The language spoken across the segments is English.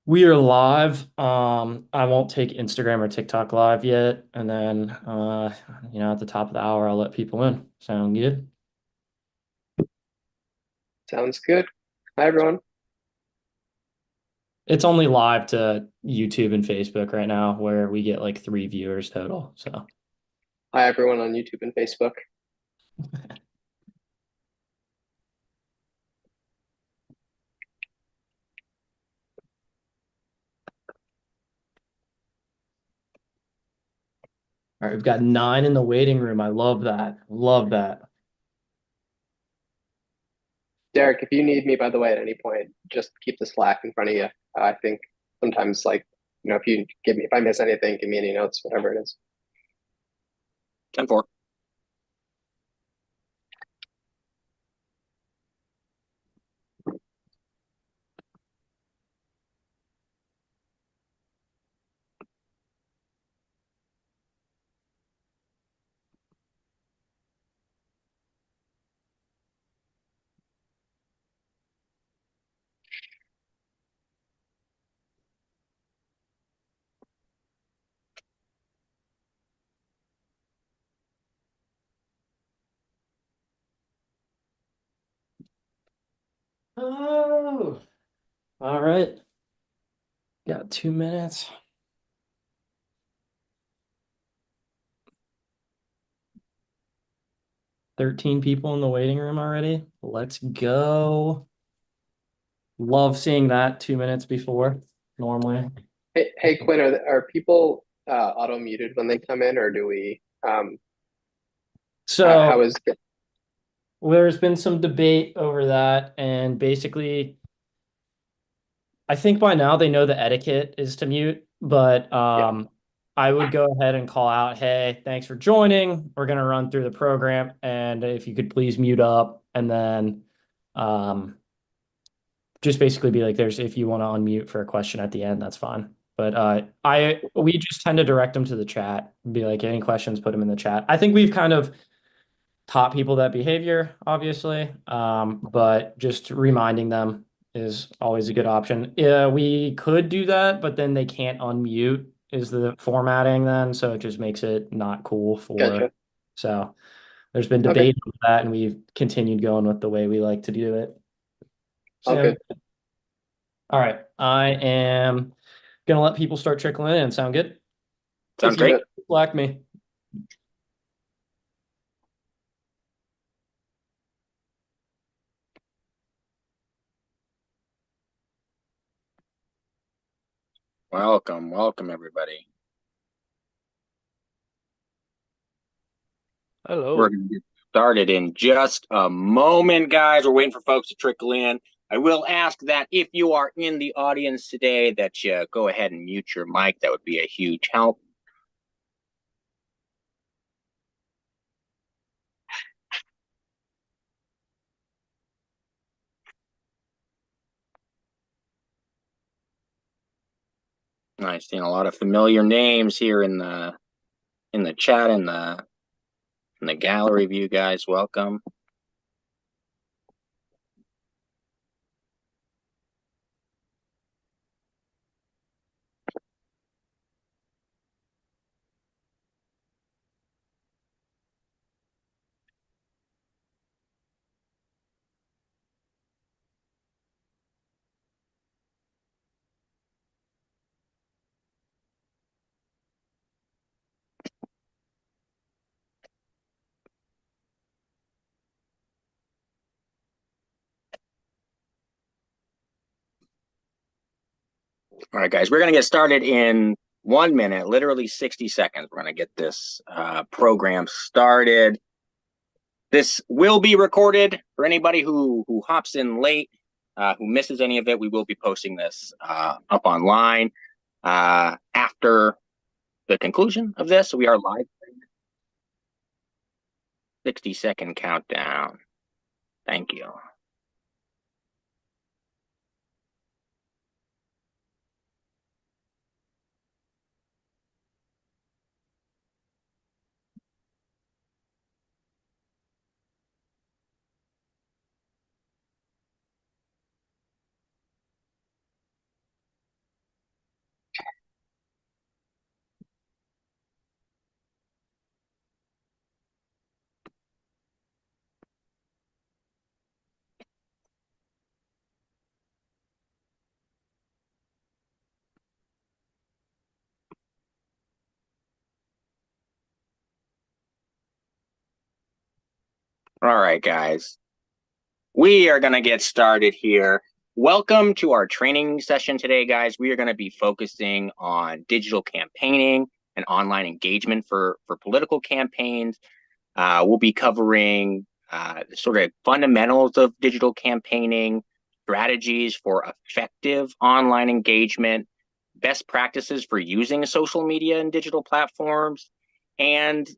We are live. I won't take Instagram or TikTok live yet, and then at the top of the hour, I'll let people in. Sound good? Sounds good. Hi, everyone. It's only live to YouTube and Facebook right now, where we get like 3 viewers total. So, Hi, everyone on YouTube and Facebook. all right, we've got 9 in the waiting room. I love that. Love that. Derek, if you need me, by the way, at any point, just keep the Slack in front of you. I think sometimes, if you give me, if I miss anything, give me any notes, whatever it is. 10-4. Oh, all right. Got 2 minutes. 13 people in the waiting room already. Let's go. Love seeing that 2 minutes before normally. Hey, Quinn, are people auto muted when they come in, or do we? So How is there's been some debate over that, and basically, I think by now they know the etiquette is to mute, but yeah? I would go ahead and call out, hey, thanks for joining. We're gonna run through the program, and if you could please mute up, and then um, just basically be like, there's if you want to unmute for a question at the end, that's fine. But we just tend to direct them to the chat and be like, any questions, put them in the chat. I think we've kind of taught people that behavior, obviously, but just reminding them is always a good option. Yeah, we could do that, but then they can't unmute is the formatting then, so it just makes it not cool for. Gotcha. So there's been Okay, debate on that, and we've continued going with the way we like to do it. all So, good. all right, I am gonna let people start trickling in. Sound good? Sounds If you Let's do great. it. Slack me. Welcome, welcome, everybody. We're Hello. going to get started in just a moment, guys. We're waiting for folks to trickle in. I will ask that if you are in the audience today, that you go ahead and mute your mic. That would be a huge help. I've seen a lot of familiar names here in the chat in the gallery view, guys. Welcome. All right, guys, we're going to get started in 1 minute, literally 60 seconds. We're going to get this program started. This will be recorded for anybody who hops in late, who misses any of it. We will be posting this up online after the conclusion of this. We are live. 60-second countdown. Thank you. All right, guys. We are going to get started here. Welcome to our training session today, guys. We are going to be focusing on digital campaigning and online engagement for political campaigns. We'll be covering sort of fundamentals of digital campaigning, strategies for effective online engagement, best practices for using social media and digital platforms, and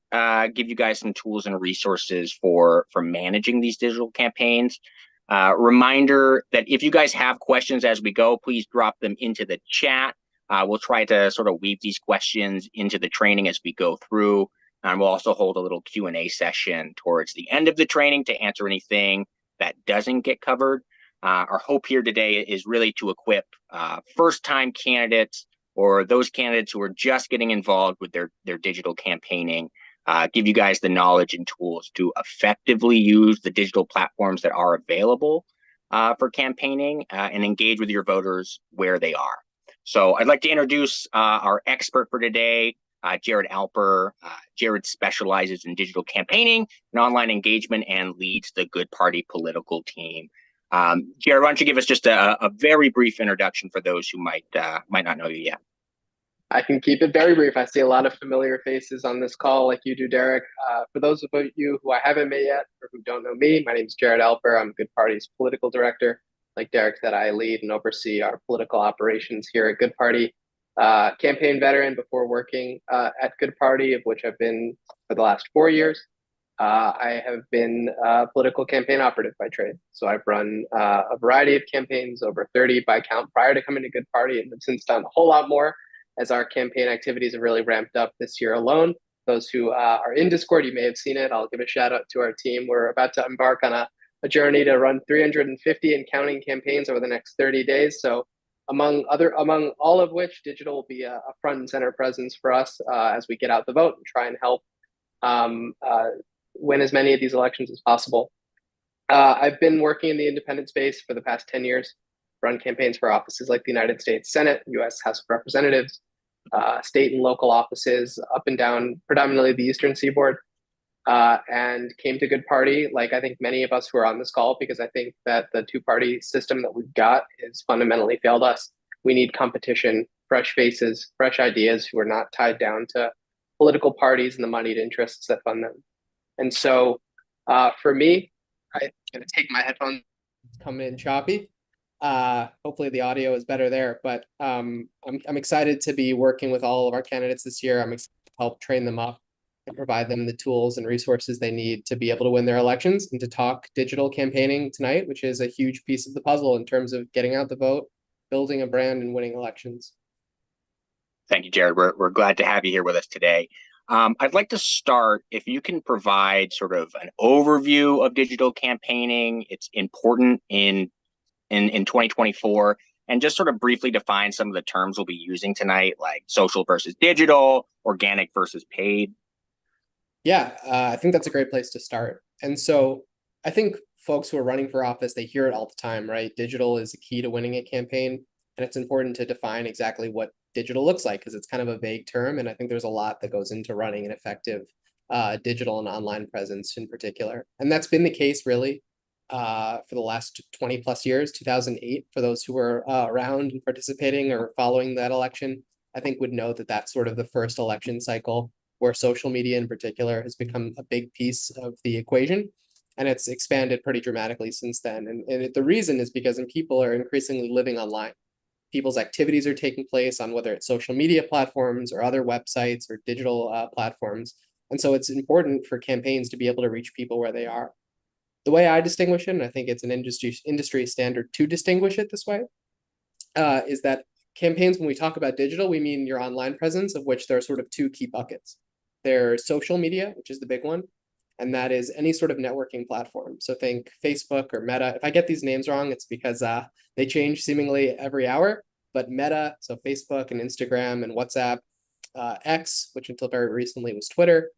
give you guys some tools and resources for managing these digital campaigns. Reminder that if you guys have questions as we go, please drop them into the chat. We'll try to sort of weave these questions into the training as we go through. And we'll also hold a little Q&A session towards the end of the training to answer anything that doesn't get covered. Our hope here today is really to equip first-time candidates or those candidates who are just getting involved with their digital campaigning, give you guys the knowledge and tools to effectively use the digital platforms that are available for campaigning and engage with your voters where they are. So I'd like to introduce our expert for today, Jared Alper. Jared specializes in digital campaigning and online engagement and leads the Good Party political team. Jared, why don't you give us just a very brief introduction for those who might not know you yet? I can keep it very brief. I see a lot of familiar faces on this call like you do, Derek. For those of you who I haven't met yet or who don't know me, my name is Jared Alper. I'm Good Party's political director. Like Derek said, I lead and oversee our political operations here at Good Party. Campaign veteran before working at Good Party, of which I've been for the last 4 years. I have been a political campaign operative by trade. So I've run a variety of campaigns, over 30 by count prior to coming to Good Party, and have since done a whole lot more as our campaign activities have really ramped up this year alone. Those who are in Discord, you may have seen it. I'll give a shout out to our team. We're about to embark on a journey to run 350 and counting campaigns over the next 30 days. So among all of which, digital will be a front and center presence for us as we get out the vote and try and help win as many of these elections as possible. I've been working in the independent space for the past 10 years, run campaigns for offices like the United States Senate, U.S. House of Representatives, state and local offices up and down predominantly the Eastern Seaboard, and came to Good Party, like I think many of us who are on this call, because I think that the two-party system that we've got has fundamentally failed us. We need competition, fresh faces, fresh ideas who are not tied down to political parties and the moneyed interests that fund them. And so for me, I'm going to take my headphones, come in choppy. Hopefully the audio is better there, but I'm excited to be working with all of our candidates this year. I'm excited to help train them up and provide them the tools and resources they need to be able to win their elections, and to talk digital campaigning tonight, which is a huge piece of the puzzle in terms of getting out the vote, building a brand, and winning elections. Thank you, Jared. We're glad to have you here with us today. I'd like to start, if you can provide sort of an overview of digital campaigning. It's important in 2024, and just sort of briefly define some of the terms we'll be using tonight, like social versus digital, organic versus paid. Yeah, I think that's a great place to start. And so I think folks who are running for office, they hear it all the time, right? Digital is the key to winning a campaign. And it's important to define exactly what digital looks like, because it's kind of a vague term. And I think there's a lot that goes into running an effective digital and online presence in particular. And that's been the case really for the last 20 plus years. 2008, for those who were around and participating or following that election, I think would know that that's sort of the first election cycle where social media in particular has become a big piece of the equation. And it's expanded pretty dramatically since then. And the reason is because people are increasingly living online. People's activities are taking place on whether it's social media platforms or other websites or digital platforms. And so it's important for campaigns to be able to reach people where they are. The way I distinguish it, and I think it's an industry standard to distinguish it this way, is that campaigns, when we talk about digital, we mean your online presence, of which there are sort of two key buckets. There's social media, which is the big one, and that is any sort of networking platform. So think Facebook or Meta. If I get these names wrong, it's because they change seemingly every hour. But Meta, so Facebook and Instagram and WhatsApp, X, which until very recently was Twitter,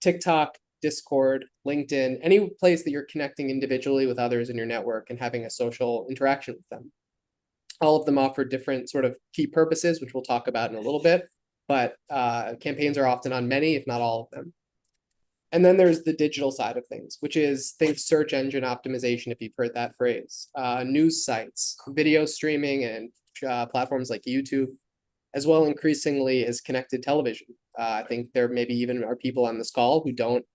TikTok, Discord, LinkedIn, any place that you're connecting individually with others in your network and having a social interaction with them. All of them offer different sort of key purposes, which we'll talk about in a little bit, but campaigns are often on many, if not all of them. And then there's the digital side of things, which is think search engine optimization, if you've heard that phrase, news sites, video streaming, and platforms like YouTube, as well increasingly as connected television. I think there maybe even are people on this call who don't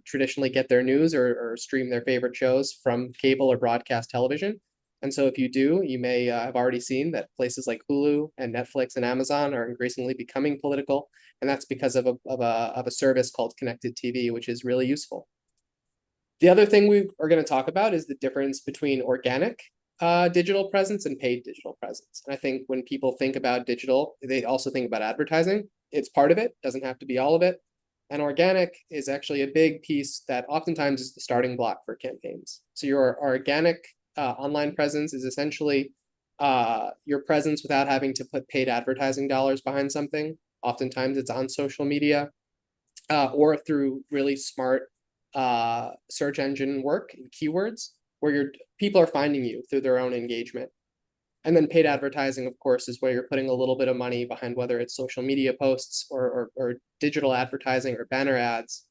traditionally get their news or stream their favorite shows from cable or broadcast television. And so if you do, you may have already seen that places like Hulu and Netflix and Amazon are increasingly becoming political. And that's because of a service called Connected TV, which is really useful. The other thing we are going to talk about is the difference between organic digital presence and paid digital presence. And I think when people think about digital, they also think about advertising. It's part of it, doesn't have to be all of it. And organic is actually a big piece that oftentimes is the starting block for campaigns. So your organic online presence is essentially your presence without having to put paid advertising dollars behind something. Oftentimes it's on social media or through really smart search engine work and keywords where your people are finding you through their own engagement. And then paid advertising, of course, is where you're putting a little bit of money behind whether it's social media posts or digital advertising or banner ads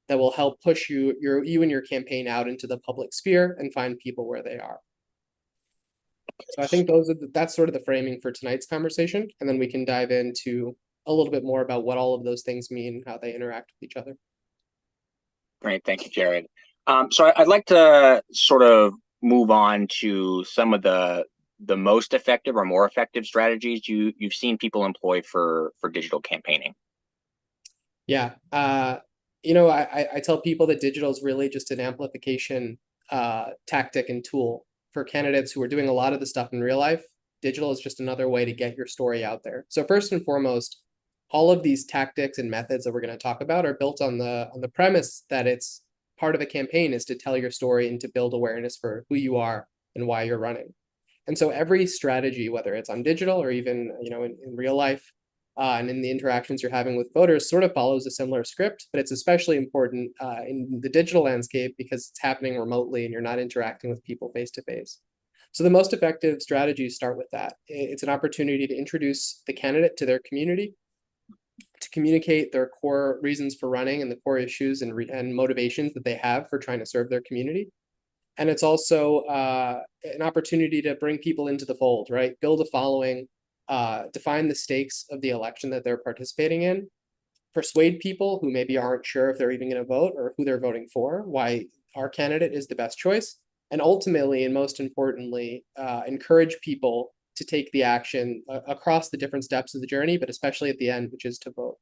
that will help push you and your campaign out into the public sphere and find people where they are. So I think that's sort of the framing for tonight's conversation. And then we can dive into a little bit more about what all of those things mean, how they interact with each other. Great, thank you, Jared. So I'd like to sort of move on to some of the most effective or more effective strategies you've seen people employ for digital campaigning. Yeah, I tell people that digital is really just an amplification tactic and tool for candidates who are doing a lot of the stuff in real life. Digital is just another way to get your story out there. So first and foremost, all of these tactics and methods that we're going to talk about are built on the premise that it's part of a campaign is to tell your story and to build awareness for who you are and why you're running. And so every strategy, whether it's on digital or even in real life and in the interactions you're having with voters, sort of follows a similar script. But it's especially important in the digital landscape because it's happening remotely and you're not interacting with people face to face. So the most effective strategies start with that. It's an opportunity to introduce the candidate to their community, to communicate their core reasons for running and the core issues and motivations that they have for trying to serve their community. And it's also an opportunity to bring people into the fold, right? Build a following, define the stakes of the election that they're participating in, persuade people who maybe aren't sure if they're even going to vote or who they're voting for, why our candidate is the best choice. And ultimately, and most importantly, encourage people to take the action across the different steps of the journey, but especially at the end, which is to vote.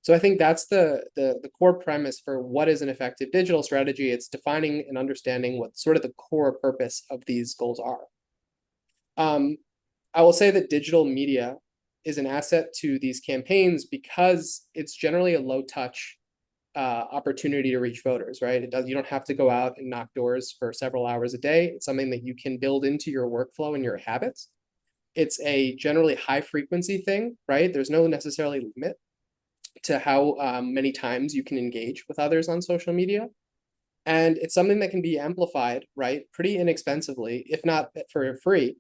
So I think that's the core premise for what is an effective digital strategy. It's defining and understanding what sort of the core purpose of these goals are. I will say that digital media is an asset to these campaigns because it's generally a low touch opportunity to reach voters, right? You don't have to go out and knock doors for several hours a day. It's something that you can build into your workflow and your habits. It's a generally high frequency thing, right? There's no necessarily limit to how many times you can engage with others on social media. And it's something that can be amplified, right? Pretty inexpensively, if not for free,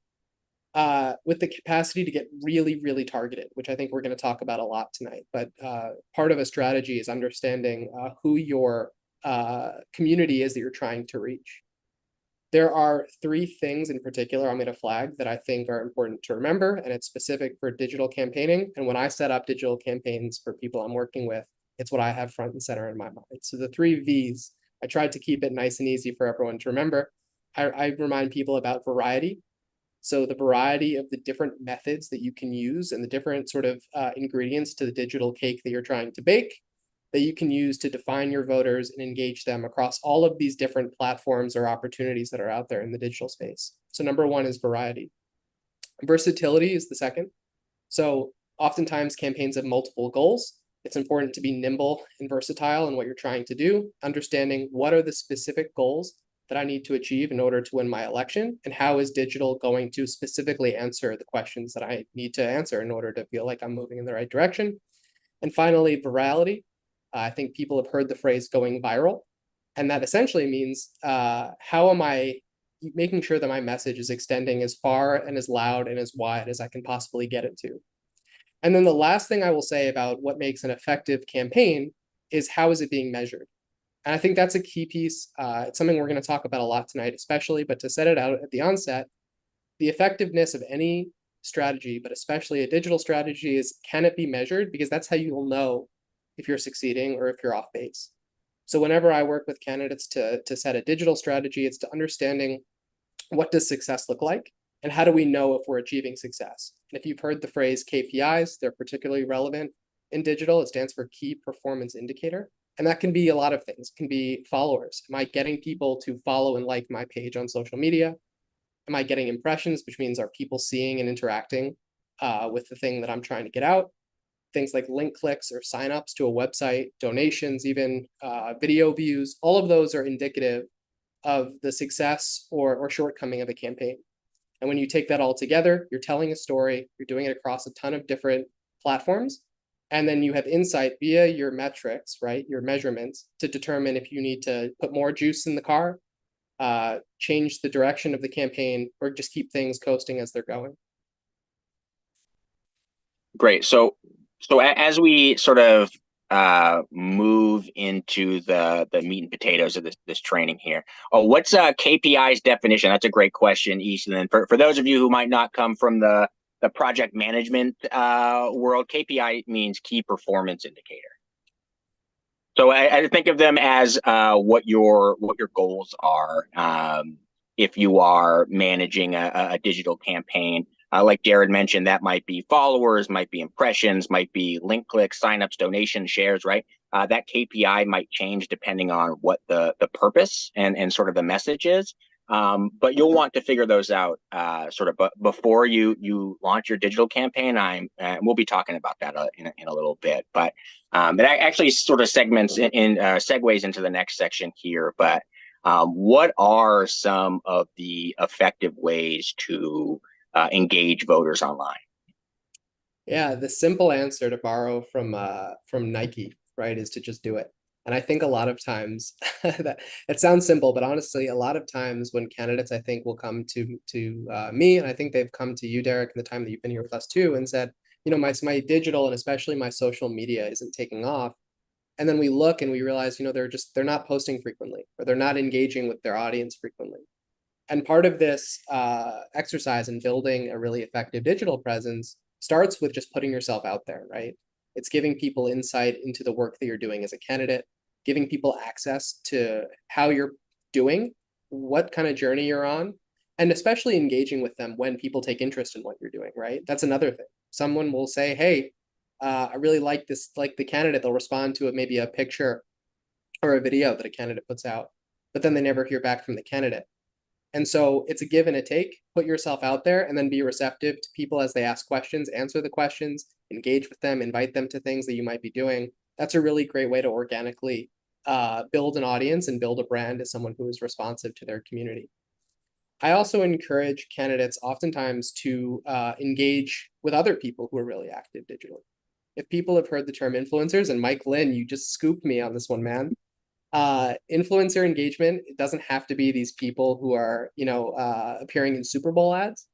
with the capacity to get really, really targeted, which I think we're going to talk about a lot tonight. But part of a strategy is understanding who your community is that you're trying to reach. There are three things in particular I'm going to flag that I think are important to remember, and it's specific for digital campaigning. And when I set up digital campaigns for people I'm working with, it's what I have front and center in my mind. So the three V's, I tried to keep it nice and easy for everyone to remember. I remind people about variety. So the variety of the different methods that you can use and the different sort of ingredients to the digital cake that you're trying to bake that you can use to define your voters and engage them across all of these different platforms or opportunities that are out there in the digital space. So number one is variety. Versatility is the second. So oftentimes campaigns have multiple goals. It's important to be nimble and versatile in what you're trying to do, understanding what are the specific goals that I need to achieve in order to win my election, and how is digital going to specifically answer the questions that I need to answer in order to feel like I'm moving in the right direction. And finally, virality. I think people have heard the phrase going viral, and that essentially means how am I making sure that my message is extending as far and as loud and as wide as I can possibly get it to. And then the last thing I will say about what makes an effective campaign is how is it being measured? And I think that's a key piece. It's something we're going to talk about a lot tonight, especially, but to set it out at the onset, the effectiveness of any strategy, but especially a digital strategy, is can it be measured? Because that's how you'll know if you're succeeding or if you're off base. So whenever I work with candidates to set a digital strategy, it's to understanding what does success look like and how do we know if we're achieving success. And if you've heard the phrase KPIs, they're particularly relevant in digital. It stands for Key Performance Indicator. And that can be a lot of things. It can be followers. Am I getting people to follow and like my page on social media? Am I getting impressions, which means are people seeing and interacting with the thing that I'm trying to get out? Things like link clicks or signups to a website, donations, even video views, all of those are indicative of the success or shortcoming of a campaign. And when you take that all together, you're telling a story, you're doing it across a ton of different platforms, and then you have insight via your metrics, right, your measurements, to determine if you need to put more juice in the car, change the direction of the campaign, or just keep things coasting as they're going. Great. So as we sort of move into the meat and potatoes of this training here, what's KPI's definition? That's a great question, East. And then for those of you who might not come from the project management world, KPI means key performance indicator. So I think of them as what your goals are if you are managing a digital campaign. Like Jared mentioned, that might be followers, might be impressions, might be link clicks, signups, donations, shares, right? That KPI might change depending on what the purpose and sort of the message is. But you'll want to figure those out sort of before you launch your digital campaign. We'll be talking about that in a little bit. But it actually sort of segments segues into the next section here. But what are some of the effective ways to engage voters online? Yeah, the simple answer, to borrow from Nike, right, is to just do it. And I think a lot of times that it sounds simple, but honestly, a lot of times when candidates, I think, will come to me, and I think they've come to you, Derek, in the time that you've been here with us too, and said, you know, my digital and especially my social media isn't taking off. And then we look and we realize, you know, they're not posting frequently, or they're not engaging with their audience frequently. And part of this exercise in building a really effective digital presence starts with just putting yourself out there, right? It's giving people insight into the work that you're doing as a candidate, giving people access to how you're doing, what kind of journey you're on, and especially engaging with them when people take interest in what you're doing, right? That's another thing. Someone will say, hey, I really like this, like the candidate, they'll respond to it, maybe a picture or a video that a candidate puts out, but then they never hear back from the candidate. And so it's a give and a take. Put yourself out there and then be receptive to people as they ask questions, answer the questions, engage with them, invite them to things that you might be doing. That's a really great way to organically build an audience and build a brand as someone who is responsive to their community. I also encourage candidates oftentimes to engage with other people who are really active digitally. If people have heard the term influencers, and Mike Lynn, you just scooped me on this one, man. Influencer engagement, it doesn't have to be these people who are, you know, appearing in Super Bowl ads.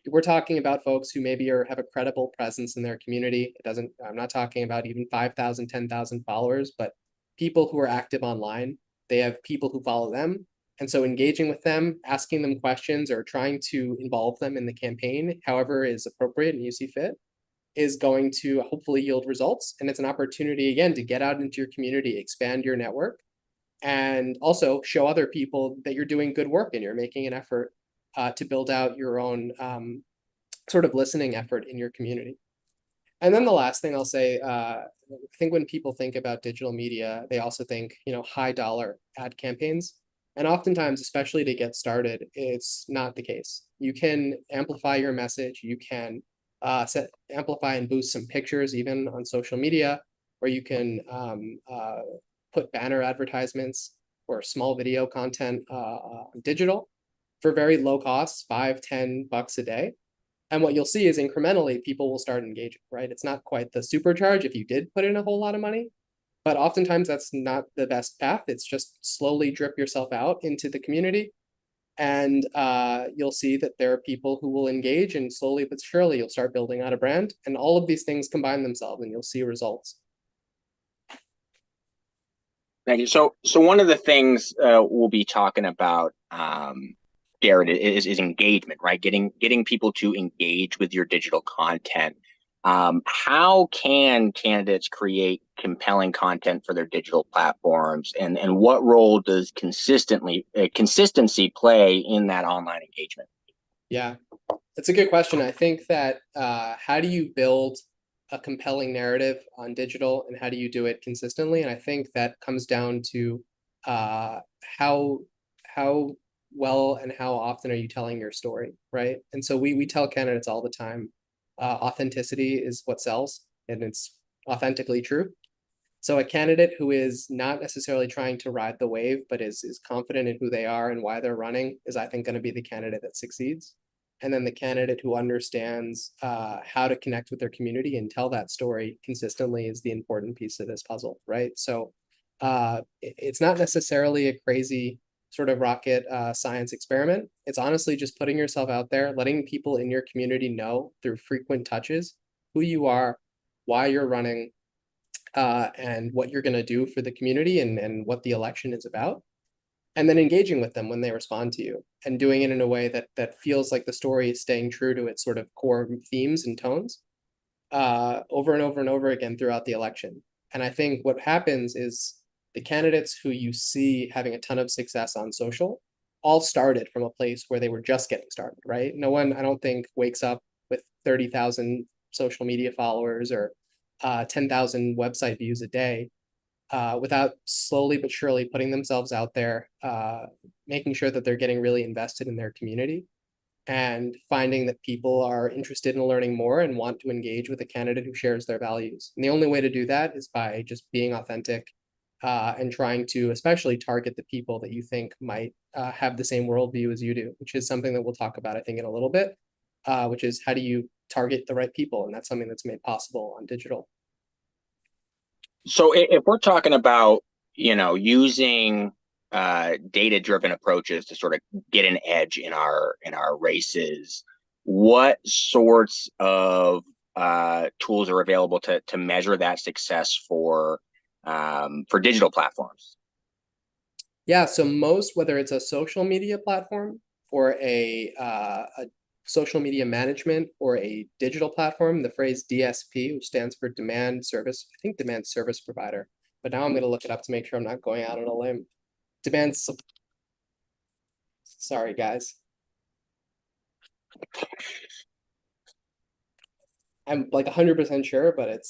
We're talking about folks who maybe have a credible presence in their community. I'm not talking about even 5,000, 10,000 followers, but people who are active online. They have people who follow them. And so engaging with them, asking them questions, or trying to involve them in the campaign, however is appropriate and you see fit, is going to hopefully yield results. And it's an opportunity, again, to get out into your community, expand your network, and also show other people that you're doing good work and you're making an effort to build out your own sort of listening effort in your community. And then the last thing I'll say, I think when people think about digital media, they also think, you know, high dollar ad campaigns. And oftentimes, especially to get started, it's not the case. You can amplify your message. You can amplify and boost some pictures even on social media, or you can put banner advertisements or small video content digital for very low costs, $5-10 a day. And what you'll see is incrementally people will start engaging, right? It's not quite the supercharge if you did put in a whole lot of money, but oftentimes that's not the best path. It's just slowly drip yourself out into the community. And you'll see that there are people who will engage, and slowly but surely you'll start building out a brand, and all of these things combine themselves and you'll see results. Thank you. So one of the things we'll be talking about, Jared, is engagement, right? Getting people to engage with your digital content. How can candidates create compelling content for their digital platforms, and what role does consistency play in that online engagement? Yeah, that's a good question. I think that how do you build a compelling narrative on digital and how do you do it consistently? And I think that comes down to how well and how often are you telling your story, right? And so we tell candidates all the time, authenticity is what sells, and it's authentically true. So a candidate who is not necessarily trying to ride the wave, but is confident in who they are and why they're running is, I think, going to be the candidate that succeeds. And then the candidate who understands how to connect with their community and tell that story consistently is the important piece of this puzzle, right? So it's not necessarily a crazy sort of rocket science experiment. It's honestly just putting yourself out there, letting people in your community know through frequent touches who you are, why you're running, and what you're going to do for the community and what the election is about, and then engaging with them when they respond to you and doing it in a way that feels like the story is staying true to its sort of core themes and tones over and over and over again throughout the election. And I think what happens is the candidates who you see having a ton of success on social all started from a place where they were just getting started, right? No one, I don't think, wakes up with 30,000 social media followers or 10,000 website views a day without slowly but surely putting themselves out there, making sure that they're getting really invested in their community and finding that people are interested in learning more and want to engage with a candidate who shares their values. And the only way to do that is by just being authentic and trying to especially target the people that you think might have the same worldview as you do, which is something that we'll talk about, I think, in a little bit, which is how do you target the right people? And that's something that's made possible on digital. So if we're talking about, using data-driven approaches to sort of get an edge in our races, what sorts of tools are available to measure that success for digital platforms? Yeah, so most, whether it's a social media platform or a social media management or a digital platform, the phrase DSP, which stands for demand service, I think demand service provider, but now I'm going to look it up to make sure I'm not going out on a limb. Sorry, guys. I'm like 100% sure, but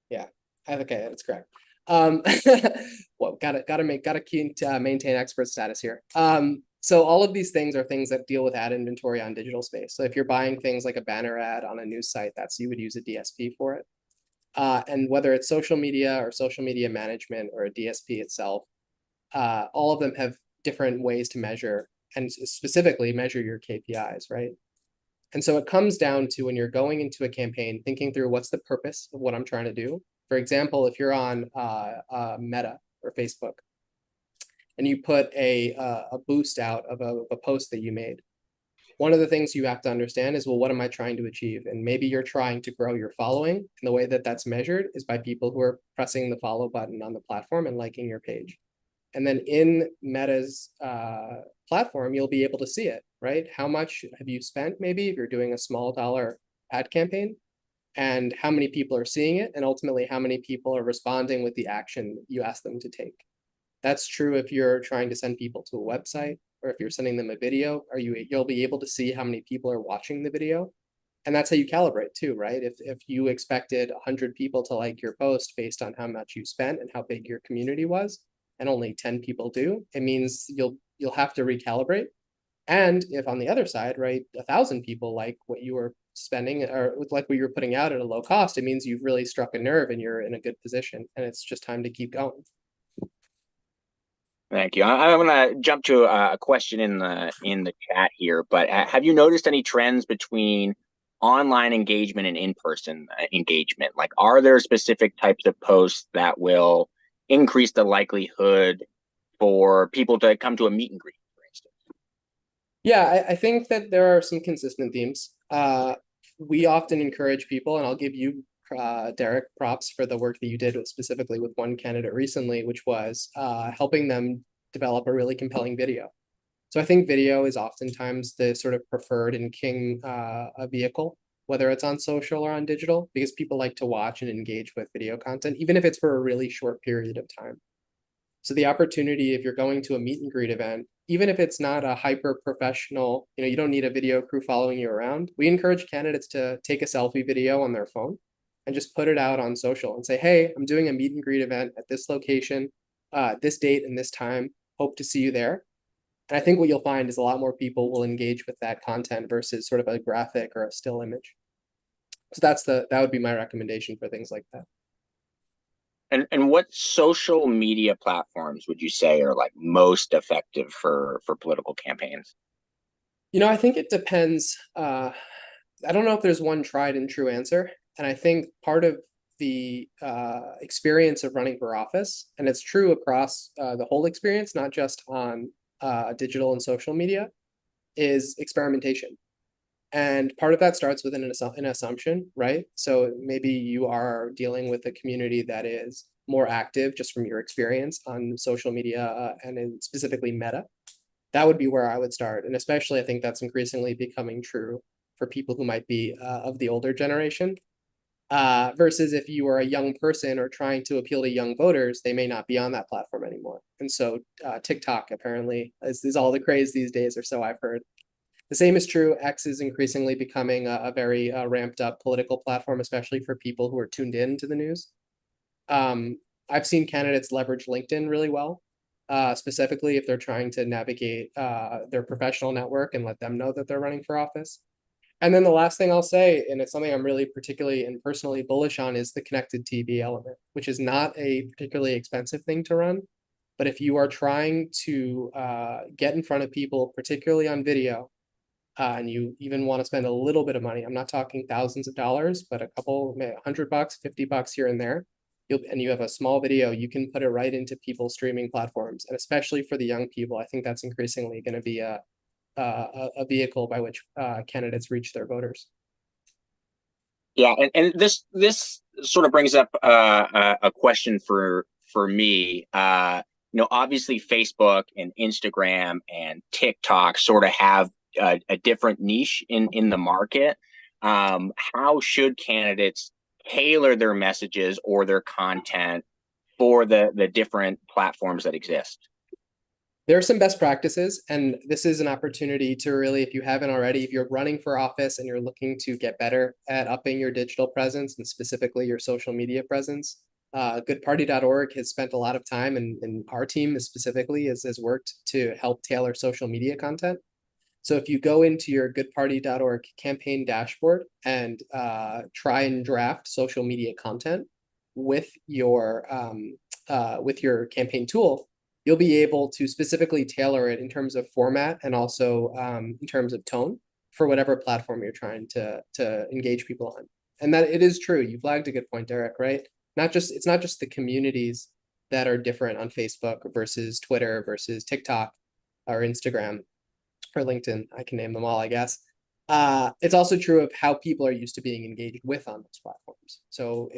yeah, okay, that's correct. Well, gotta maintain expert status here. So all of these things are things that deal with ad inventory on digital space. So if you're buying things like a banner ad on a news site, you would use a DSP for it. And whether it's social media or social media management or a DSP itself, all of them have different ways to measure and specifically measure your KPIs, right? And so it comes down to, when you're going into a campaign, thinking through what's the purpose of what I'm trying to do. For example, if you're on Meta or Facebook and you put a boost out of a post that you made, one of the things you have to understand is, well, what am I trying to achieve? And maybe you're trying to grow your following. And the way that that's measured is by people who are pressing the follow button on the platform and liking your page. And then in Meta's platform, you'll be able to see it, right? How much have you spent, maybe, if you're doing a small dollar ad campaign, and how many people are seeing it, and ultimately how many people are responding with the action you ask them to take. That's true if you're trying to send people to a website, or if you're sending them a video, you'll be able to see how many people are watching the video. And that's how you calibrate too, right? If you expected 100 people to like your post based on how much you spent and how big your community was, and only 10 people do, it means you'll have to recalibrate. And if on the other side, right, 1,000 people like what you were spending or like what you're putting out at a low cost, it means you've really struck a nerve and you're in a good position, and it's just time to keep going. Thank you. I'm going to jump to a question in the chat here, but have you noticed any trends between online engagement and in-person engagement? Like, are there specific types of posts that will increase the likelihood for people to come to a meet and greet, for instance? Yeah, I think that there are some consistent themes. We often encourage people, and I'll give you Derek, props for the work that you did specifically with one candidate recently, which was helping them develop a really compelling video. So I think video is oftentimes the sort of preferred and king a vehicle, whether it's on social or on digital, because people like to watch and engage with video content, even if it's for a really short period of time. So the opportunity, if you're going to a meet and greet event, even if it's not a hyper professional, you don't need a video crew following you around. We encourage candidates to take a selfie video on their phone and just put it out on social and say, hey, I'm doing a meet and greet event at this location, this date and this time. Hope to see you there. And I think what you'll find is a lot more people will engage with that content versus sort of a graphic or a still image. So that would be my recommendation for things like that. And what social media platforms would you say are like most effective for political campaigns? I think it depends. I don't know if there's one tried and true answer. And I think part of the experience of running for office, and it's true across the whole experience, not just on digital and social media, is experimentation. And part of that starts with an assumption, right? So maybe you are dealing with a community that is more active just from your experience on social media and specifically Meta. That would be where I would start. And especially I think that's increasingly becoming true for people who might be of the older generation. Versus if you are a young person or trying to appeal to young voters, they may not be on that platform anymore. And so TikTok apparently is all the craze these days, or so I've heard. The same is true. X is increasingly becoming a very ramped up political platform, especially for people who are tuned in to the news. I've seen candidates leverage LinkedIn really well, specifically if they're trying to navigate their professional network and let them know that they're running for office. And then the last thing I'll say, and it's something I'm really particularly and personally bullish on, is the connected TV element, which is not a particularly expensive thing to run. But if you are trying to get in front of people, particularly on video, and you even want to spend a little bit of money, I'm not talking thousands of dollars, but a couple, $100, $50 here and there, and you have a small video, you can put it right into people's streaming platforms. And especially for the young people, I think that's increasingly going to be a vehicle by which candidates reach their voters. Yeah, and this sort of brings up a question for me. Obviously Facebook and Instagram and TikTok sort of have a different niche in the market. How should candidates tailor their messages or their content for the different platforms that exist? There are some best practices, and this is an opportunity to really, if you haven't already, if you're running for office and you're looking to get better at upping your digital presence and specifically your social media presence, goodparty.org has spent a lot of time, and our team specifically has worked to help tailor social media content. So if you go into your goodparty.org campaign dashboard and try and draft social media content with your campaign tool, you'll be able to specifically tailor it in terms of format and also in terms of tone for whatever platform you're trying to engage people on. And that it is true. You flagged a good point, Derek, right? It's not just the communities that are different on Facebook versus Twitter versus TikTok or Instagram or LinkedIn. I can name them all, I guess. It's also true of how people are used to being engaged with on those platforms. So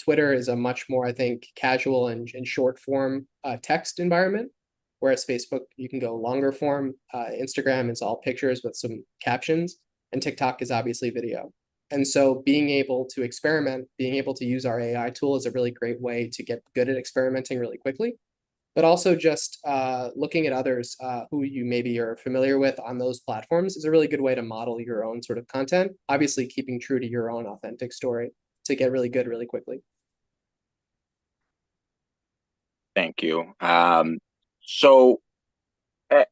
Twitter is a much more, I think, casual and short form text environment, whereas Facebook, you can go longer form. Instagram is all pictures with some captions, and TikTok is obviously video. And so being able to experiment, being able to use our AI tool is a really great way to get good at experimenting really quickly. But also just looking at others who you maybe are familiar with on those platforms is a really good way to model your own sort of content, obviously keeping true to your own authentic story to get really good really quickly. Thank you. So hold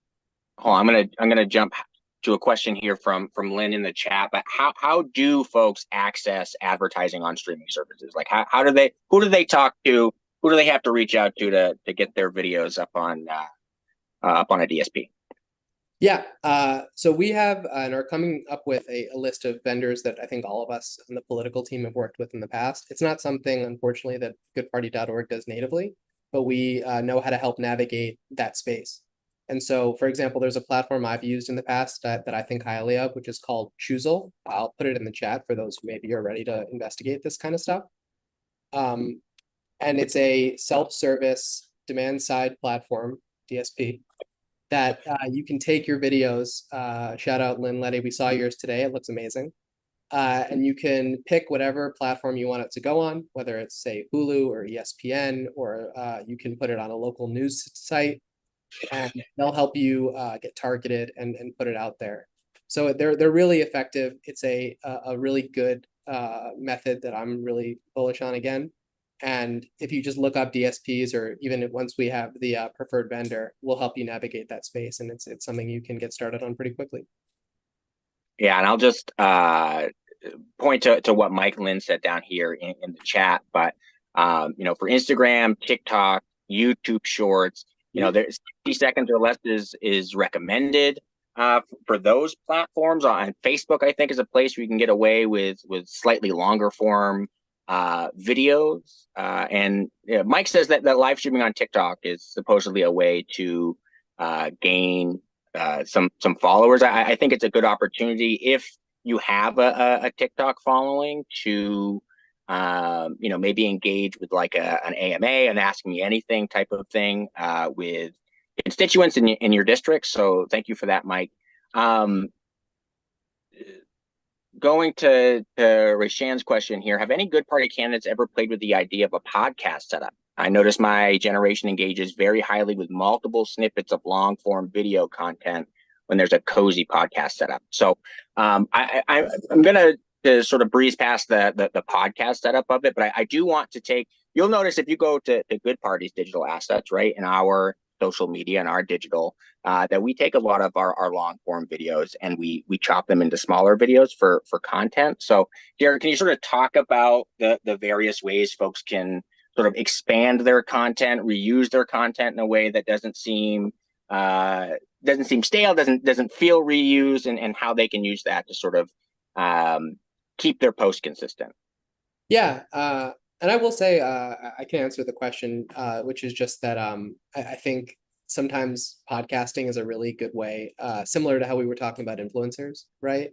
on, I'm gonna jump to a question here from Lynn in the chat. But how do folks access advertising on streaming services? Like who do they talk to? Who do they have to reach out to get their videos up on a DSP? Yeah, so we have and are coming up with a list of vendors that I think all of us on the political team have worked with in the past. It's not something, unfortunately, that goodparty.org does natively, but we know how to help navigate that space. And so, for example, there's a platform I've used in the past that I think highly of, which is called Choozle. I'll put it in the chat for those who maybe are ready to investigate this kind of stuff. And it's a self-service demand-side platform, DSP, that you can take your videos. Shout out Lynn Letty, we saw yours today. It looks amazing. And you can pick whatever platform you want it to go on, whether it's say Hulu or ESPN, or you can put it on a local news site, and they'll help you get targeted and put it out there. So they're really effective. It's a really good method that I'm really bullish on again. And if you just look up DSPs, or even once we have the preferred vendor, we'll help you navigate that space, and it's something you can get started on pretty quickly. Yeah, and I'll just point to what Mike Lynn said down here in the chat. But you know, for Instagram, TikTok, YouTube Shorts, you know, there's 60 seconds or less is recommended for those platforms. On Facebook, I think, is a place where you can get away with slightly longer form videos. And Mike says that live streaming on TikTok is supposedly a way to gain some followers. I think it's a good opportunity if you have a TikTok following to you know, maybe engage with like an AMA, an Ask Me Anything type of thing with constituents in your district. So thank you for that, Mike. Going to Rashan's question here, have any good party candidates ever played with the idea of a podcast setup? I notice my generation engages very highly with multiple snippets of long form video content when there's a cozy podcast setup. So I'm going to sort of breeze past the podcast setup of it, but I do want to take, you'll notice if you go to Good Party's digital assets, right, in our social media and our digital, that we take a lot of our long form videos and we chop them into smaller videos for content. So Jared, can you sort of talk about the various ways folks can sort of expand their content, reuse their content in a way that doesn't seem stale, doesn't feel reused, and how they can use that to sort of keep their post consistent? Yeah, and I will say I can answer the question, which is just that I think sometimes podcasting is a really good way, similar to how we were talking about influencers, right?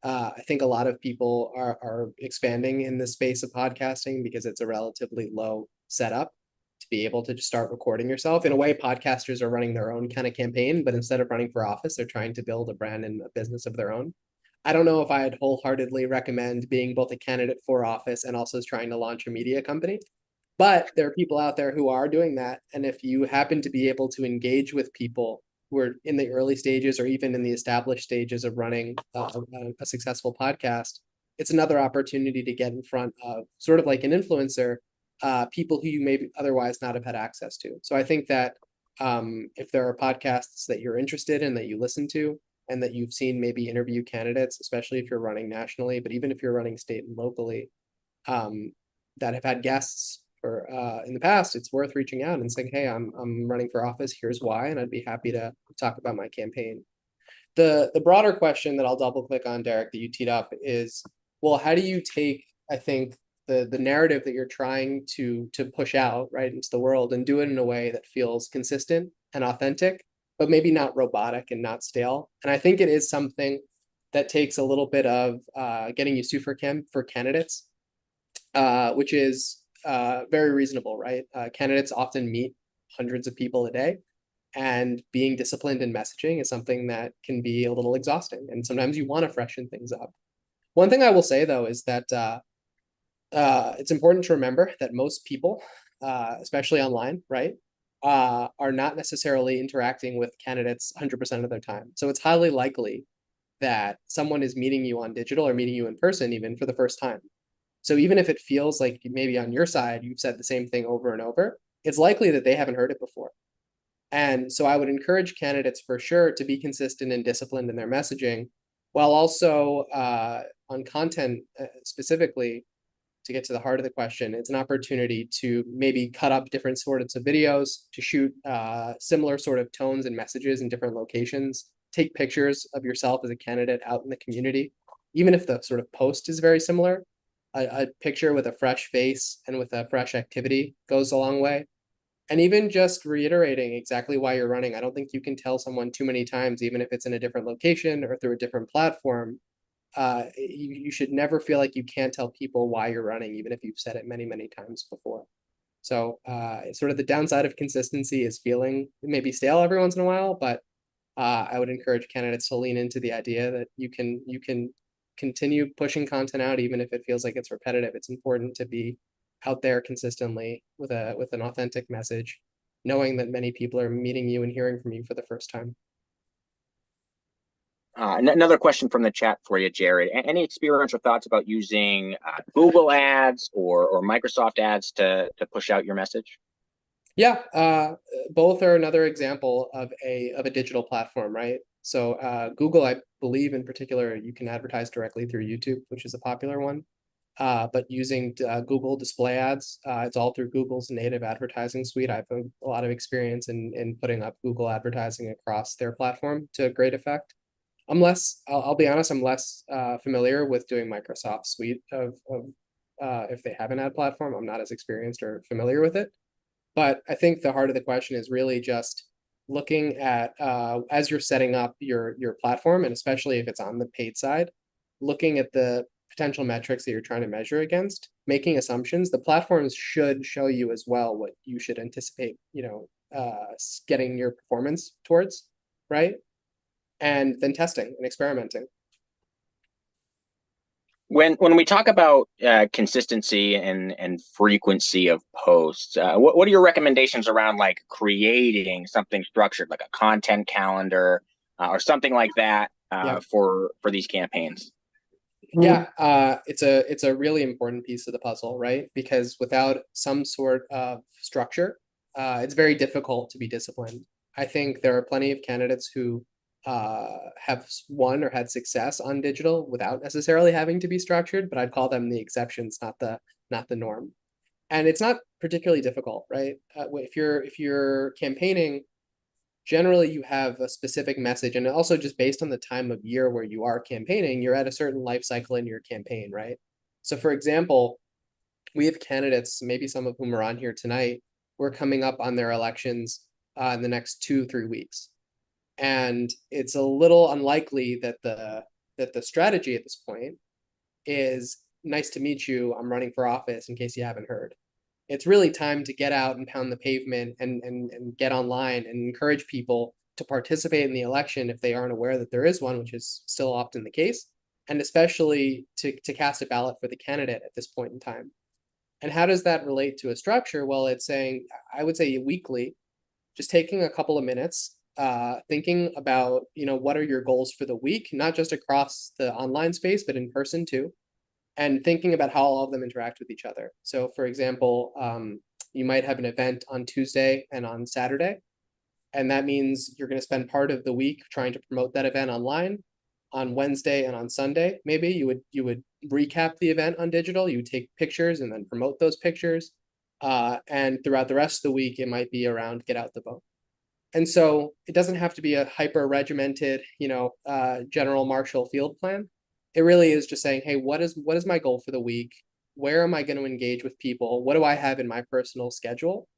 I think a lot of people are expanding in the space of podcasting because it's a relatively low setup to be able to just start recording yourself. In a way, podcasters are running their own kind of campaign, but instead of running for office, they're trying to build a brand and a business of their own. I don't know if I'd wholeheartedly recommend being both a candidate for office and also trying to launch a media company. But there are people out there who are doing that. And if you happen to be able to engage with people who are in the early stages or even in the established stages of running a successful podcast, it's another opportunity to get in front of, sort of like an influencer, people who you may otherwise not have had access to. So I think that if there are podcasts that you're interested in, that you listen to, and that you've seen maybe interview candidates, especially if you're running nationally, but even if you're running state and locally, that have had guests for in the past, it's worth reaching out and saying, hey, I'm running for office, here's why, and I'd be happy to talk about my campaign. The broader question that I'll double click on, Derek, that you teed up is, well, how do you take, I think, the narrative that you're trying to push out right into the world and do it in a way that feels consistent and authentic, but maybe not robotic and not stale? And I think it is something that takes a little bit of getting used to for candidates, which is very reasonable, right? Candidates often meet hundreds of people a day, and being disciplined in messaging is something that can be a little exhausting. And sometimes you want to freshen things up. One thing I will say, though, is that it's important to remember that most people, especially online, right, are not necessarily interacting with candidates 100% of their time. So it's highly likely that someone is meeting you on digital or meeting you in person even for the first time. So even if it feels like maybe on your side you've said the same thing over and over, it's likely that they haven't heard it before. And so I would encourage candidates for sure to be consistent and disciplined in their messaging, while also on content specifically, to get to the heart of the question, it's an opportunity to maybe cut up different sorts of videos, to shoot similar sort of tones and messages in different locations, take pictures of yourself as a candidate out in the community. Even if the sort of post is very similar, a picture with a fresh face and with a fresh activity goes a long way. And even just reiterating exactly why you're running. I don't think you can tell someone too many times, even if it's in a different location or through a different platform. You should never feel like you can't tell people why you're running, even if you've said it many, many times before. So sort of the downside of consistency is feeling maybe stale every once in a while, but I would encourage candidates to lean into the idea that you can continue pushing content out even if it feels like it's repetitive. It's important to be out there consistently with an authentic message, knowing that many people are meeting you and hearing from you for the first time. Another question from the chat for you, Jared. Any experience or thoughts about using Google Ads or Microsoft Ads to push out your message? Yeah, both are another example of a digital platform, right? So Google, I believe in particular, you can advertise directly through YouTube, which is a popular one. But using Google Display Ads, it's all through Google's native advertising suite. I have a lot of experience in putting up Google advertising across their platform to great effect. I'll be honest, I'm less familiar with doing Microsoft suite of if they have an ad platform. I'm not as experienced or familiar with it. But I think the heart of the question is really just looking at as you're setting up your platform, and especially if it's on the paid side, looking at the potential metrics that you're trying to measure against, making assumptions. The platforms should show you as well what you should anticipate, getting your performance towards, right? And then testing and experimenting. When we talk about consistency and frequency of posts, what are your recommendations around like creating something structured, like a content calendar or something like that for these campaigns? Yeah, it's a really important piece of the puzzle, right? Because without some sort of structure, it's very difficult to be disciplined. I think there are plenty of candidates who have won or had success on digital without necessarily having to be structured, but I'd call them the exceptions, not the norm. And it's not particularly difficult, right? If you're campaigning, generally you have a specific message, and also just based on the time of year where you are campaigning, you're at a certain life cycle in your campaign, right? So for example, we have candidates, maybe some of whom are on here tonight, we're coming up on their elections in the next 2-3 weeks. And it's a little unlikely that the strategy at this point is nice to meet you, I'm running for office, in case you haven't heard. It's really time to get out and pound the pavement and get online and encourage people to participate in the election if they aren't aware that there is one, which is still often the case, and especially to cast a ballot for the candidate at this point in time. And how does that relate to a structure? Well, it's saying, I would say weekly, just taking a couple of minutes, thinking about, what are your goals for the week, not just across the online space, but in person too, and thinking about how all of them interact with each other. So for example, you might have an event on Tuesday and on Saturday, and that means you're going to spend part of the week trying to promote that event online. On Wednesday and on Sunday, maybe you would recap the event on digital, you would take pictures and then promote those pictures. And throughout the rest of the week, it might be around get out the vote. And so it doesn't have to be a hyper regimented, general Marshall field plan. It really is just saying, hey, what is my goal for the week? Where am I going to engage with people? What do I have in my personal schedule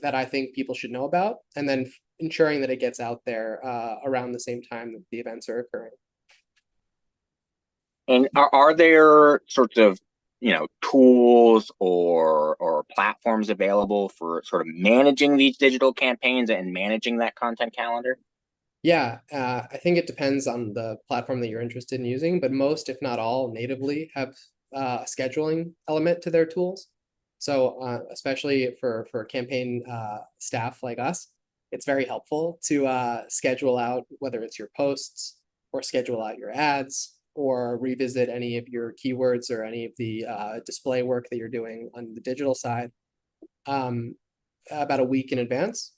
that I think people should know about? And then ensuring that it gets out there around the same time that the events are occurring. And are there sorts of tools or platforms available for sort of managing these digital campaigns and managing that content calendar? Yeah, I think it depends on the platform that you're interested in using, but most, if not all, natively have a scheduling element to their tools. So especially for campaign staff like us, it's very helpful to schedule out whether it's your posts or schedule out your ads or revisit any of your keywords or any of the display work that you're doing on the digital side about a week in advance.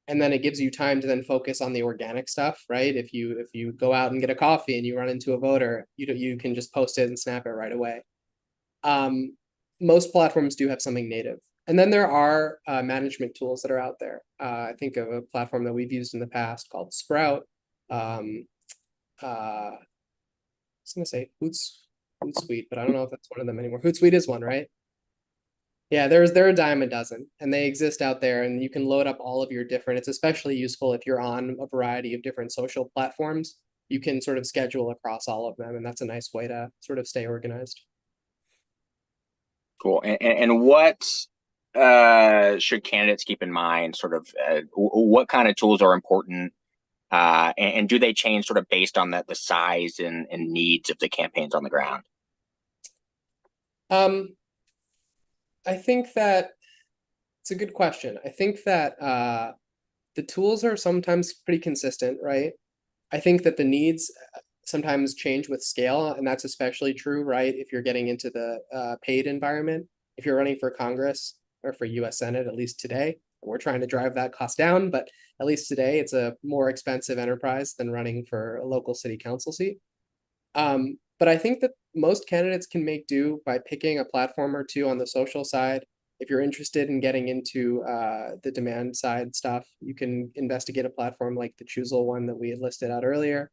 And then it gives you time to then focus on the organic stuff, right? If you go out and get a coffee and you run into a voter, you can just post it and snap it right away. Most platforms do have something native. And then there are management tools that are out there. I think of a platform that we've used in the past called Sprout. I was gonna say Hootsuite, but I don't know if that's one of them anymore. Hootsuite is one, right? Yeah, they're a dime a dozen, and they exist out there, and you can load up all of your different. It's especially useful if you're on a variety of different social platforms. You can sort of schedule across all of them, and that's a nice way to sort of stay organized. Cool. And what should candidates keep in mind? Sort of what kind of tools are important, and do they change sort of based on the size and needs of the campaigns on the ground? Um, I think that it's a good question. I think that the tools are sometimes pretty consistent, right? I think that the needs sometimes change with scale, and that's especially true, right? If you're getting into the paid environment, if you're running for Congress or for US Senate, at least today, we're trying to drive that cost down, but at least today it's a more expensive enterprise than running for a local city council seat. But I think that most candidates can make do by picking a platform or two on the social side. If you're interested in getting into the demand side stuff, you can investigate a platform like the Choosel one that we had listed out earlier.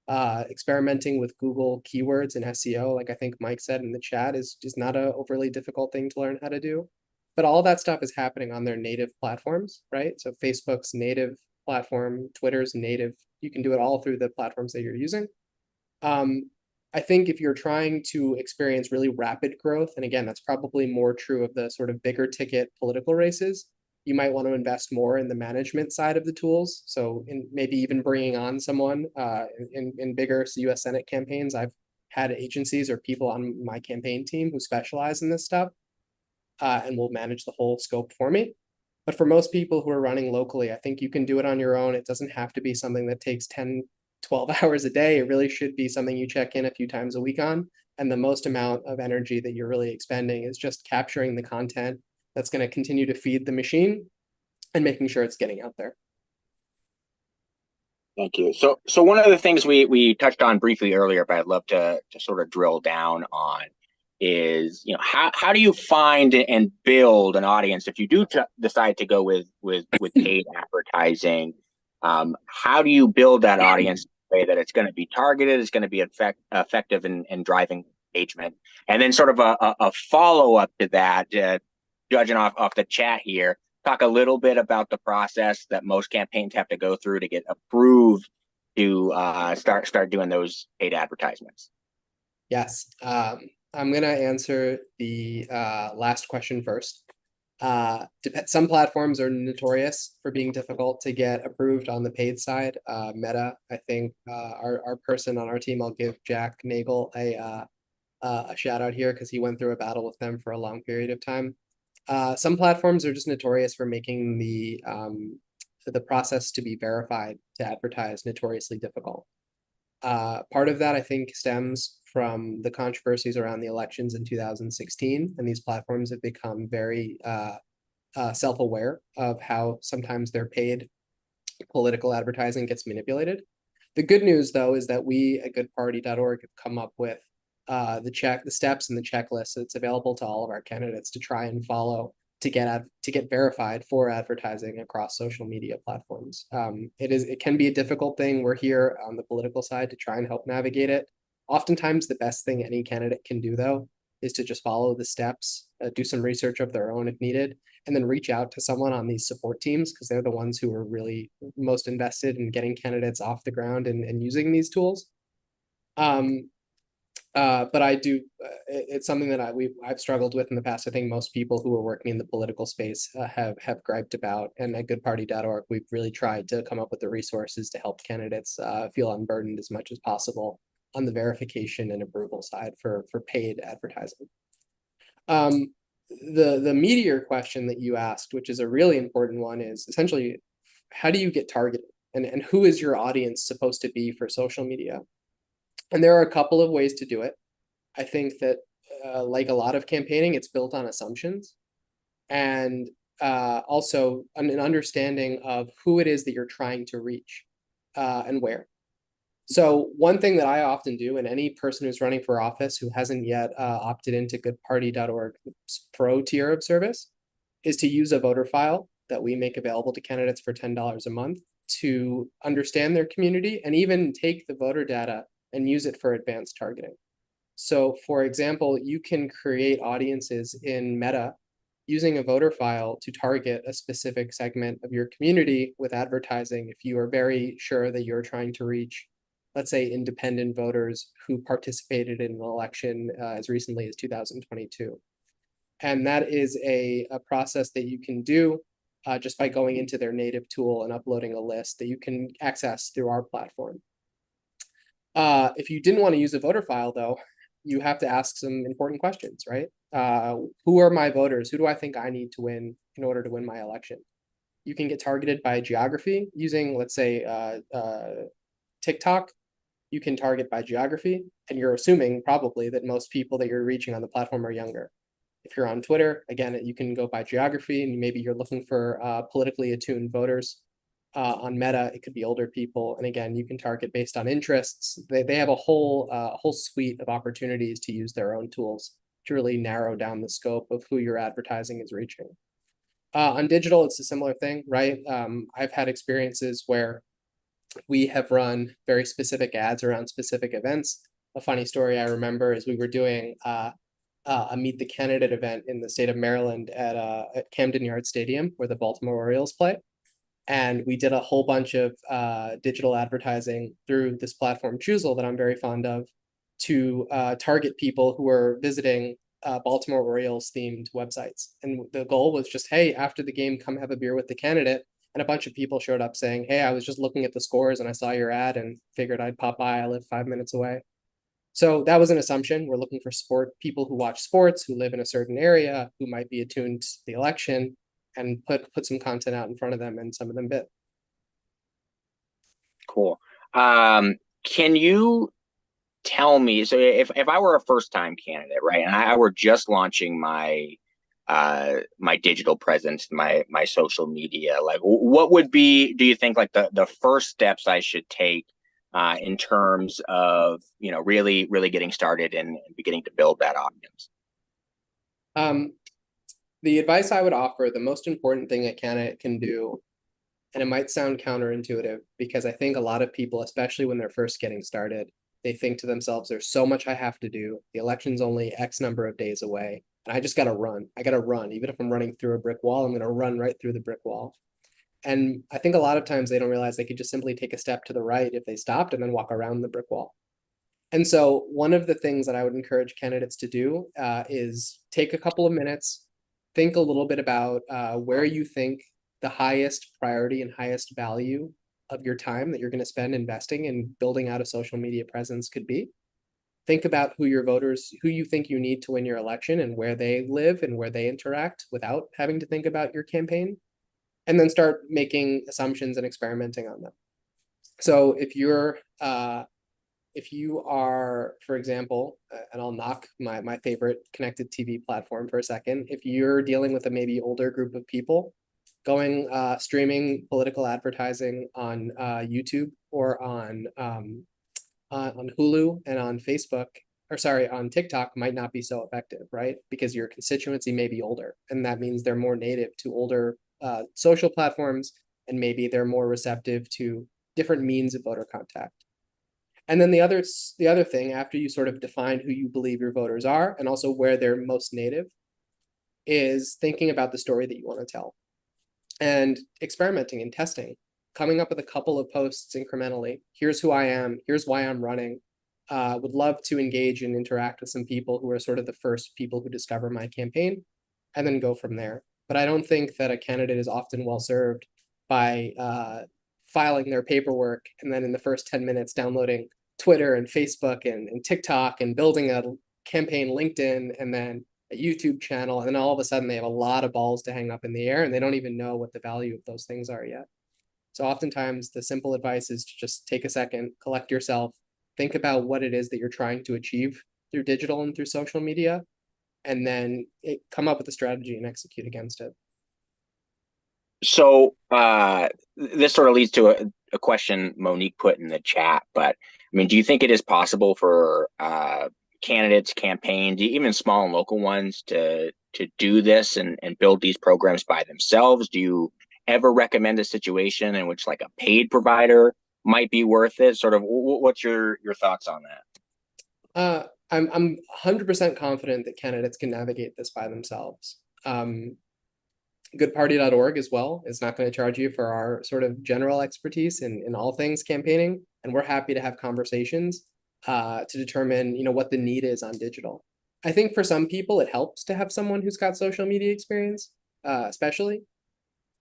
Experimenting with Google keywords and SEO, like I think Mike said in the chat, is not a overly difficult thing to learn how to do. But all that stuff is happening on their native platforms, right? So Facebook's native platform, Twitter's native, you can do it all through the platforms that you're using. I think if you're trying to experience really rapid growth, and again, that's probably more true of the sort of bigger ticket political races, you might want to invest more in the management side of the tools. So in maybe even bringing on someone in bigger US Senate campaigns. I've had agencies or people on my campaign team who specialize in this stuff and will manage the whole scope for me. But for most people who are running locally, I think you can do it on your own. It doesn't have to be something that takes 10, 12 hours a day. It really should be something you check in a few times a week on. And the most amount of energy that you're really expending is just capturing the content that's going to continue to feed the machine and making sure it's getting out there. Thank you. So one of the things we touched on briefly earlier, but I'd love to sort of drill down on is, how do you find and build an audience if you do decide to go with paid advertising? How do you build that audience in a way that it's going to be targeted, it's going to be effective in driving engagement? And then sort of a follow up to that, judging off the chat here, talk a little bit about the process that most campaigns have to go through to get approved to start doing those paid advertisements. Yes. I'm going to answer the last question first. Some platforms are notorious for being difficult to get approved on the paid side. Meta, I think our person on our team, I'll give Jack Nagel a shout out here because he went through a battle with them for a long period of time. Some platforms are just notorious for making the process to be verified to advertise notoriously difficult. Part of that, I think, stems from the controversies around the elections in 2016, and these platforms have become very self-aware of how sometimes their paid political advertising gets manipulated. The good news, though, is that we at goodparty.org have come up with the steps and the checklist that's available to all of our candidates to try and follow to get verified for advertising across social media platforms. It can be a difficult thing. We're here on the political side to try and help navigate it. Oftentimes, the best thing any candidate can do, though, is to just follow the steps, do some research of their own if needed, and then reach out to someone on these support teams because they're the ones who are really most invested in getting candidates off the ground and using these tools. But I do, it's something that I've struggled with in the past. I think most people who are working in the political space have griped about, and at goodparty.org, we've really tried to come up with the resources to help candidates feel unburdened as much as possible on the verification and approval side for paid advertising. The meteor question that you asked, which is a really important one, is essentially, how do you get targeted? And who is your audience supposed to be for social media? And there are a couple of ways to do it. I think that like a lot of campaigning, it's built on assumptions and also an understanding of who it is that you're trying to reach and where. So one thing that I often do, and any person who's running for office who hasn't yet opted into goodparty.org pro tier of service, is to use a voter file that we make available to candidates for $10 a month to understand their community and even take the voter data and use it for advanced targeting. So for example, you can create audiences in Meta using a voter file to target a specific segment of your community with advertising if you are very sure that you're trying to reach, let's say, independent voters who participated in an election as recently as 2022. And that is a process that you can do just by going into their native tool and uploading a list that you can access through our platform. If you didn't want to use a voter file, though, you have to ask some important questions, right? Who are my voters? Who do I think I need to win in order to win my election? You can get targeted by geography using, let's say, TikTok. You can target by geography, and you're assuming probably that most people that you're reaching on the platform are younger. If you're on Twitter, again, you can go by geography, and maybe you're looking for politically attuned voters. On Meta, it could be older people, and again, you can target based on interests. They have a whole suite of opportunities to use their own tools to really narrow down the scope of who your advertising is reaching. On digital, it's a similar thing, right? I've had experiences where we have run very specific ads around specific events. A funny story I remember is we were doing a Meet the Candidate event in the state of Maryland at Camden Yard Stadium, where the Baltimore Orioles play. And we did a whole bunch of digital advertising through this platform, Choozle, that I'm very fond of, to target people who are visiting Baltimore Orioles themed websites. And the goal was just, hey, after the game, come have a beer with the candidate. And a bunch of people showed up saying, hey, I was just looking at the scores and I saw your ad and figured I'd pop by. I live 5 minutes away. So that was an assumption. We're looking for people who watch sports, who live in a certain area, who might be attuned to the election, and put some content out in front of them, and some of them bit. Cool. Can you tell me, so if I were a first-time candidate, right, and I were just launching my my digital presence, my social media, like what would be, do you think, like the first steps I should take in terms of, you know, really getting started and beginning to build that audience? The advice I would offer, the most important thing a candidate can do, and it might sound counterintuitive because I think a lot of people, especially when they're first getting started, they think to themselves, there's so much I have to do. The election's only X number of days away, and I just got to run. I got to run. Even if I'm running through a brick wall, I'm going to run right through the brick wall. And I think a lot of times they don't realize they could just simply take a step to the right if they stopped and then walk around the brick wall. And so one of the things that I would encourage candidates to do is take a couple of minutes, think a little bit about where you think the highest priority and highest value of your time that you're going to spend investing in building out a social media presence could be. Think about who your voters, who you think you need to win your election and where they live and where they interact without having to think about your campaign. And then start making assumptions and experimenting on them. So if you are, for example, and I'll knock my favorite connected TV platform for a second, if you're dealing with a maybe older group of people, going streaming political advertising on YouTube or on Hulu and on Facebook, or sorry, on TikTok might not be so effective, right? Because your constituency may be older, and that means they're more native to older social platforms, and maybe they're more receptive to different means of voter contact. And then the other thing, after you sort of define who you believe your voters are and also where they're most native, is thinking about the story that you want to tell and experimenting and testing, coming up with a couple of posts incrementally. Here's who I am. Here's why I'm running. Would love to engage and interact with some people who are sort of the first people who discover my campaign, and then go from there. But I don't think that a candidate is often well served by filing their paperwork and then in the first 10 minutes downloading Twitter and Facebook and TikTok and building a campaign LinkedIn and then a YouTube channel. And then all of a sudden they have a lot of balls to hang up in the air and they don't even know what the value of those things are yet. So oftentimes the simple advice is to just take a second, collect yourself, think about what it is that you're trying to achieve through digital and through social media, and then come up with a strategy and execute against it. So this sort of leads to a question Monique put in the chat, but I mean, do you think it is possible for candidates, campaigns, even small and local ones to do this and build these programs by themselves? Do you ever recommend a situation in which like a paid provider might be worth it? Sort of, what's your thoughts on that? I'm 100% confident that candidates can navigate this by themselves. Goodparty.org as well is not going to charge you for our sort of general expertise in all things campaigning. And we're happy to have conversations to determine, what the need is on digital. I think for some people, it helps to have someone who's got social media experience, especially.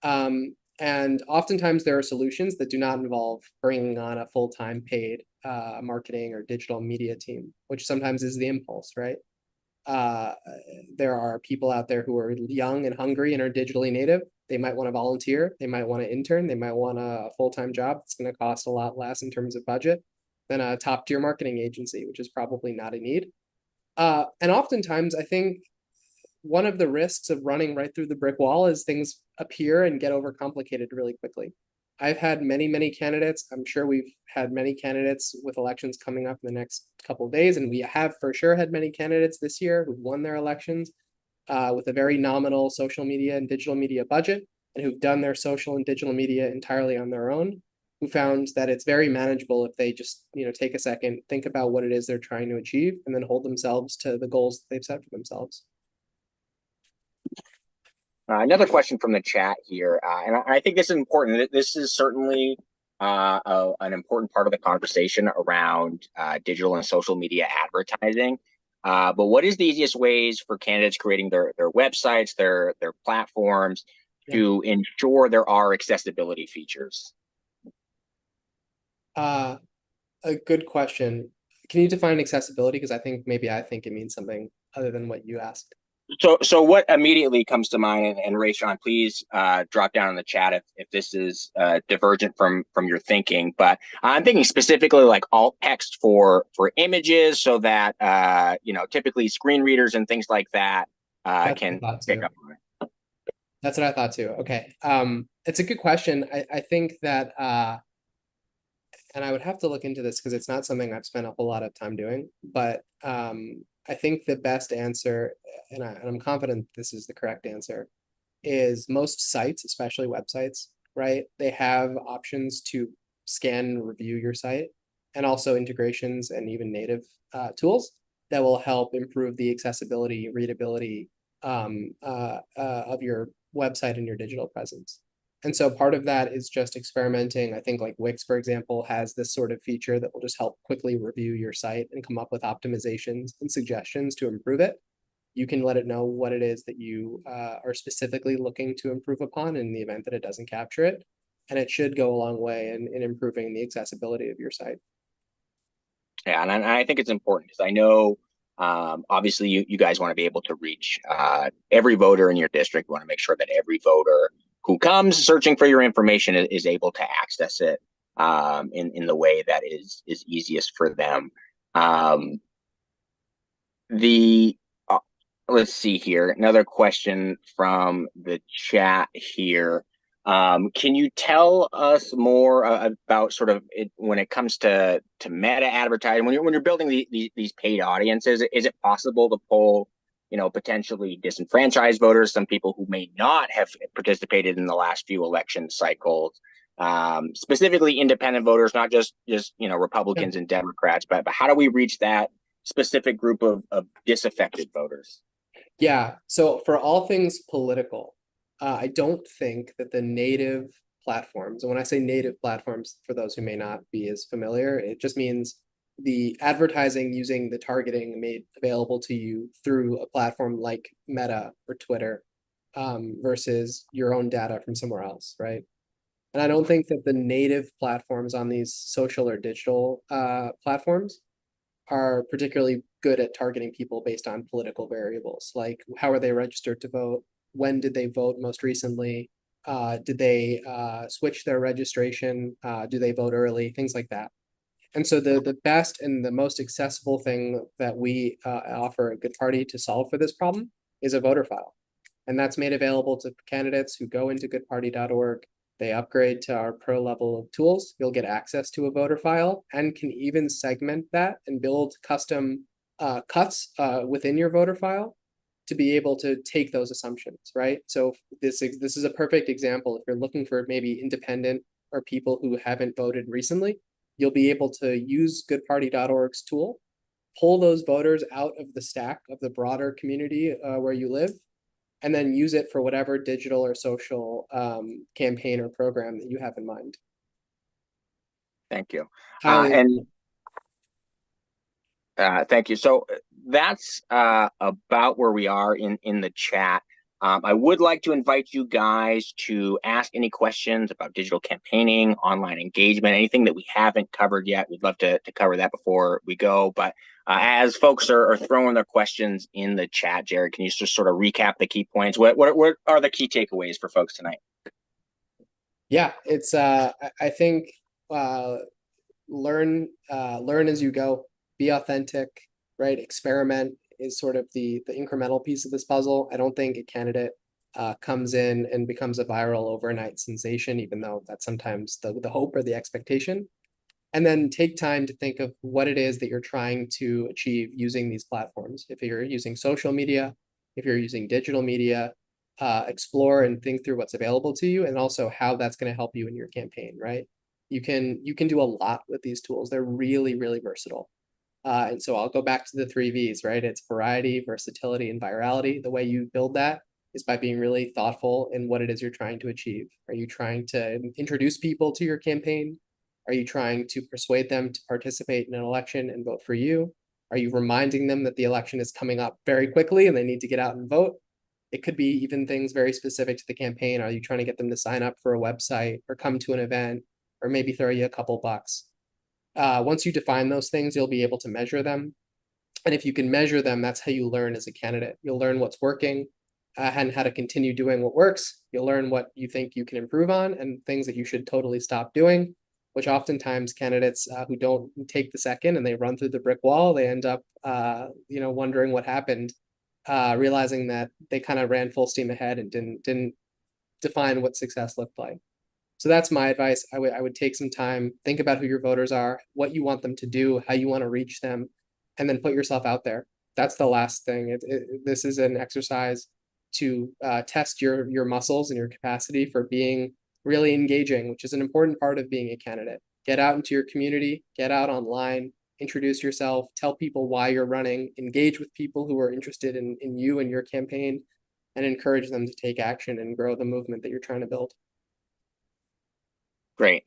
And oftentimes there are solutions that do not involve bringing on a full-time paid marketing or digital media team, which sometimes is the impulse, right? There are people out there who are young and hungry and are digitally native. They might want to volunteer. They might want to intern. They might want a full-time job. It's going to cost a lot less in terms of budget than a top-tier marketing agency, which is probably not a need. And oftentimes, I think one of the risks of running right through the brick wall is things appear and get overcomplicated really quickly. I've had many candidates. I'm sure we've had many candidates with elections coming up in the next couple of days, and we have for sure had many candidates this year who've won their elections with a very nominal social media and digital media budget, and who've done their social and digital media entirely on their own, who found that it's very manageable if they just take a second, think about what it is they're trying to achieve, and then hold themselves to the goals that they've set for themselves. Another question from the chat here, and I think this is important. This is certainly an important part of the conversation around digital and social media advertising. But what is the easiest ways for candidates creating their websites, their platforms, to ensure there are accessibility features? A good question. Can you define accessibility? Because I think it means something other than what you asked. So what immediately comes to mind, and Rayshon, please drop down in the chat if this is divergent from your thinking, but I'm thinking specifically like alt text for images, so that typically screen readers and things like that can pick up on it. That's what I thought too. Okay, it's a good question. I think that, and I would have to look into this because it's not something I've spent a whole lot of time doing, but I think the best answer, and I'm confident this is the correct answer, is most sites, especially websites, right? They have options to scan and review your site, and also integrations and even native tools that will help improve the accessibility, readability of your website and your digital presence. And so part of that is just experimenting. I think like Wix, for example, has this sort of feature that will just help quickly review your site and come up with optimizations and suggestions to improve it. You can let it know what it is that you are specifically looking to improve upon in the event that it doesn't capture it. And it should go a long way in improving the accessibility of your site. Yeah, and I think it's important because I know obviously you guys want to be able to reach every voter in your district. You want to make sure that every voter who comes searching for your information is able to access it in the way that is easiest for them. Let's see here. Another question from the chat here. Can you tell us more about sort of when it comes to meta advertising, when you're building these paid audiences, is it possible to pull potentially disenfranchised voters, some people who may not have participated in the last few election cycles, specifically independent voters, not just Republicans and Democrats, but how do we reach that specific group of disaffected voters? Yeah, so for all things political, I don't think that the native platforms, and when I say native platforms, for those who may not be as familiar, it just means the advertising using the targeting made available to you through a platform like Meta or Twitter versus your own data from somewhere else, right? And I don't think that the native platforms on these social or digital platforms are particularly good at targeting people based on political variables, like how are they registered to vote? When did they vote most recently? Did they switch their registration? Do they vote early? Things like that. And so the best and the most accessible thing that we offer at Goodparty to solve for this problem is a voter file. And that's made available to candidates who go into goodparty.org. They upgrade to our pro level of tools. You'll get access to a voter file and can even segment that and build custom cuts within your voter file to be able to take those assumptions, right? So this is a perfect example. If you're looking for maybe independent or people who haven't voted recently, you'll be able to use goodparty.org's tool, pull those voters out of the stack of the broader community where you live, and then use it for whatever digital or social campaign or program that you have in mind. Thank you. Highly- Thank you. So that's about where we are in the chat. I would like to invite you guys to ask any questions about digital campaigning, online engagement, anything that we haven't covered yet. We'd love to cover that before we go. But as folks are throwing their questions in the chat, Jared, can you just sort of recap the key points? What are the key takeaways for folks tonight? Yeah, it's I think learn as you go, be authentic, right? Experiment is sort of the incremental piece of this puzzle. I don't think a candidate comes in and becomes a viral overnight sensation, even though that's sometimes the hope or the expectation. And then take time to think of what it is that you're trying to achieve using these platforms. If you're using social media, if you're using digital media, explore and think through what's available to you, and also how that's going to help you in your campaign, right? You can do a lot with these tools. They're really, really versatile. And so I'll go back to the 3 V's, right? It's variety, versatility, and virality. The way you build that is by being really thoughtful in what it is you're trying to achieve. Are you trying to introduce people to your campaign? Are you trying to persuade them to participate in an election and vote for you? Are you reminding them that the election is coming up very quickly and they need to get out and vote? It could be even things very specific to the campaign. Are you trying to get them to sign up for a website or come to an event or maybe throw you a couple bucks? Once you define those things, you'll be able to measure them. And if you can measure them, that's how you learn as a candidate. You'll learn what's working and how to continue doing what works. You'll learn what you think you can improve on and things that you should totally stop doing, which oftentimes candidates who don't take the second and they run through the brick wall, they end up wondering what happened, realizing that they kind of ran full steam ahead and didn't define what success looked like. So that's my advice. I would take some time, think about who your voters are, what you want them to do, how you want to reach them, and then put yourself out there. That's the last thing. This is an exercise to test your muscles and your capacity for being really engaging, which is an important part of being a candidate. Get out into your community, get out online, introduce yourself, tell people why you're running, engage with people who are interested in you and your campaign, and encourage them to take action and grow the movement that you're trying to build. Great.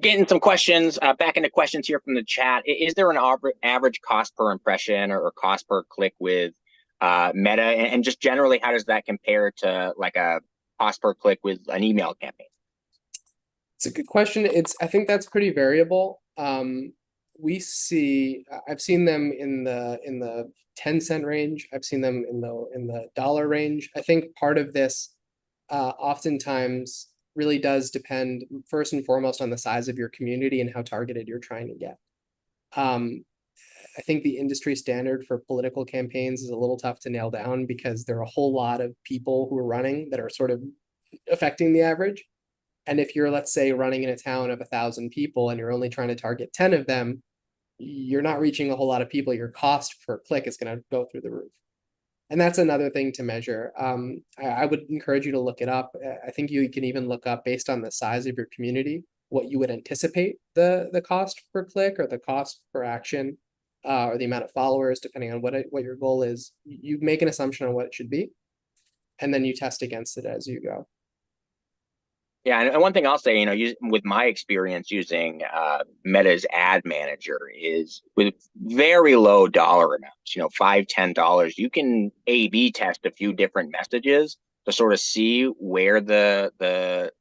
Getting some questions, back into questions here from the chat. Is there an average cost per impression or cost per click with Meta? And just generally, how does that compare to like a cost per click with an email campaign? It's a good question. I think that's pretty variable. I've seen them in the 10-cent range. I've seen them in the dollar range. I think part of this oftentimes really does depend first and foremost on the size of your community and how targeted you're trying to get. I think the industry standard for political campaigns is a little tough to nail down because there are a whole lot of people who are running that are sort of affecting the average. And if you're, let's say, running in a town of 1,000 people and you're only trying to target 10 of them, you're not reaching a whole lot of people. Your cost per click is going to go through the roof. And that's another thing to measure. I would encourage you to look it up. I think you can even look up based on the size of your community, what you would anticipate the cost per click or the cost per action or the amount of followers, depending on what your goal is. You make an assumption on what it should be, and then you test against it as you go. Yeah, and one thing I'll say, with my experience using Meta's ad manager is with very low dollar amounts, $5, $10, you can A/B test a few different messages to sort of see where the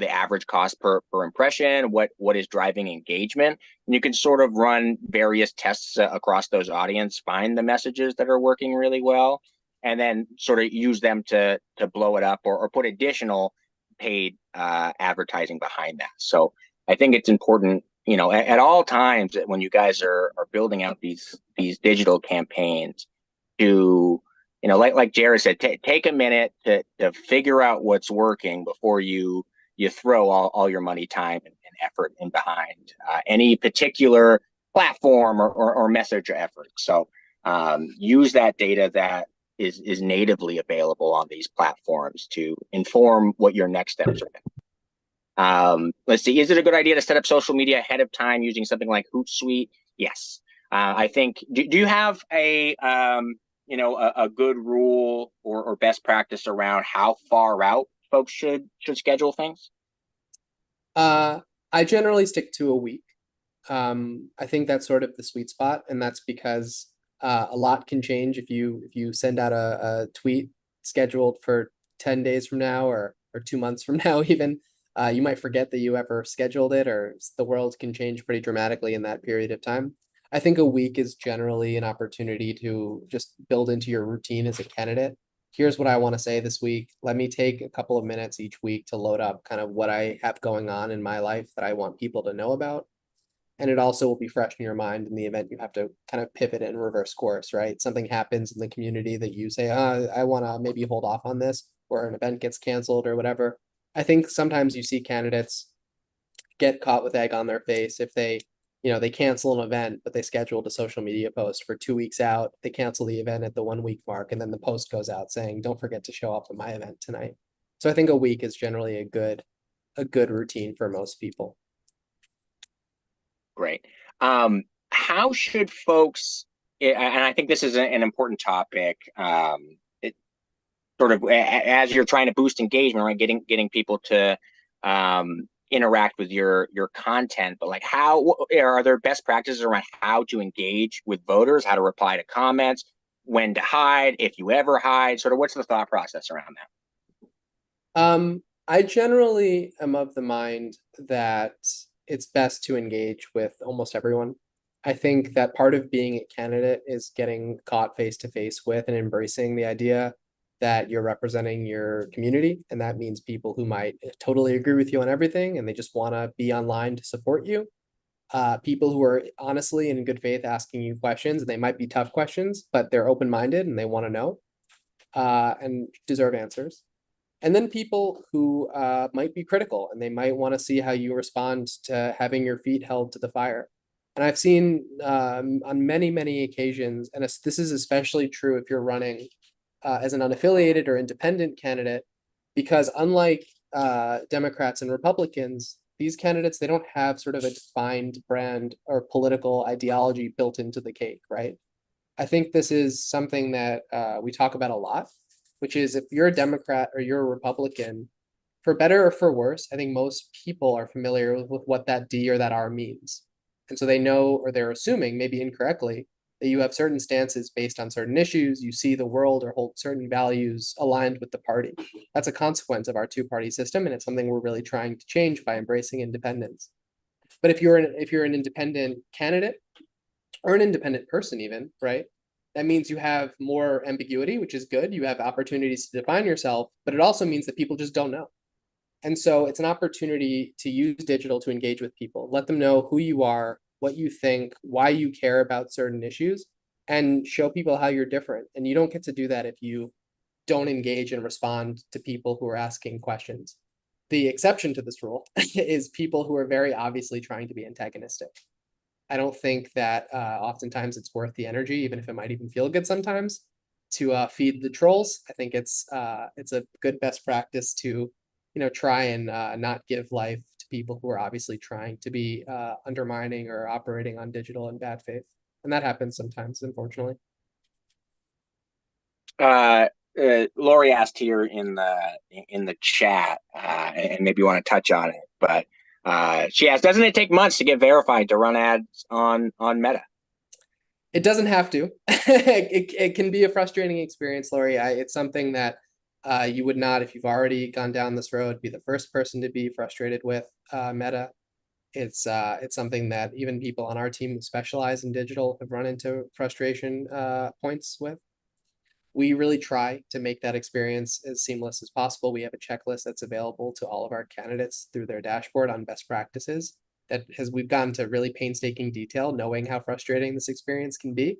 average cost per impression, what is driving engagement. And you can sort of run various tests across those audience, find the messages that are working really well, and then sort of use them to blow it up or put additional paid advertising behind that. So I think it's important, at all times when you guys are building out these digital campaigns to, like Jared said, take a minute to figure out what's working before you throw all your money, time, and effort in behind any particular platform or message or effort. So use that data that is natively available on these platforms to inform what your next steps are. Let's see. Is it a good idea to set up social media ahead of time using something like Hootsuite? Yes. I think. Do you have a a good rule or best practice around how far out folks should schedule things? I generally stick to a week. I think that's sort of the sweet spot, and that's because a lot can change if you send out a tweet scheduled for 10 days from now or 2 months from now even. You might forget that you ever scheduled it, or the world can change pretty dramatically in that period of time. I think a week is generally an opportunity to just build into your routine as a candidate. Here's what I want to say this week. Let me take a couple of minutes each week to load up kind of what I have going on in my life that I want people to know about. And it also will be fresh in your mind in the event you have to kind of pivot and reverse course, right? Something happens in the community that you say, I want to maybe hold off on this, or an event gets canceled or whatever. I think sometimes you see candidates get caught with egg on their face if they cancel an event, but they scheduled a social media post for 2 weeks out. They cancel the event at the 1 week mark, and then the post goes out saying, don't forget to show up at my event tonight. So I think a week is generally a good routine for most people. Great. How should folks, and I think this is an important topic, it sort of as you're trying to boost engagement, right? Getting people to interact with your content, but like how are there best practices around how to engage with voters, how to reply to comments, when to hide, if you ever hide, sort of what's the thought process around that? I generally am of the mind that it's best to engage with almost everyone. I think that part of being a candidate is getting caught face to face with and embracing the idea that you're representing your community. And that means people who might totally agree with you on everything and they just want to be online to support you. People who are honestly and in good faith asking you questions, and they might be tough questions, but they're open minded and they want to know and deserve answers. And then people who might be critical and they might want to see how you respond to having your feet held to the fire. And I've seen on many, many occasions, and this is especially true if you're running as an unaffiliated or independent candidate, because unlike Democrats and Republicans, these candidates, they don't have sort of a defined brand or political ideology built into the cake, right? I think this is something that we talk about a lot, which is if you're a Democrat or you're a Republican, for better or for worse, I think most people are familiar with what that D or that R means. And so they know, or they're assuming, maybe incorrectly, that you have certain stances based on certain issues, you see the world or hold certain values aligned with the party. That's a consequence of our two-party system, and it's something we're really trying to change by embracing independence. But if you're an independent candidate or an independent person even, right? That means you have more ambiguity, which is good. You have opportunities to define yourself, but it also means that people just don't know. And so it's an opportunity to use digital to engage with people, let them know who you are, what you think, why you care about certain issues, and show people how you're different. And you don't get to do that if you don't engage and respond to people who are asking questions. The exception to this rule is people who are very obviously trying to be antagonistic. I don't think that oftentimes it's worth the energy, even if it might even feel good sometimes, to feed the trolls. I think it's a good best practice to try and not give life to people who are obviously trying to be undermining or operating on digital in bad faith. And that happens sometimes, unfortunately. Lori asked here in the chat, and maybe you want to touch on it, but she asked, doesn't it take months to get verified to run ads on Meta? It doesn't have to. It can be a frustrating experience, Lori. It's something that you would not, if you've already gone down this road, be the first person to be frustrated with Meta. It's something that even people on our team who specialize in digital have run into frustration points with. We really try to make that experience as seamless as possible. We have a checklist that's available to all of our candidates through their dashboard on best practices we've gone to really painstaking detail, knowing how frustrating this experience can be,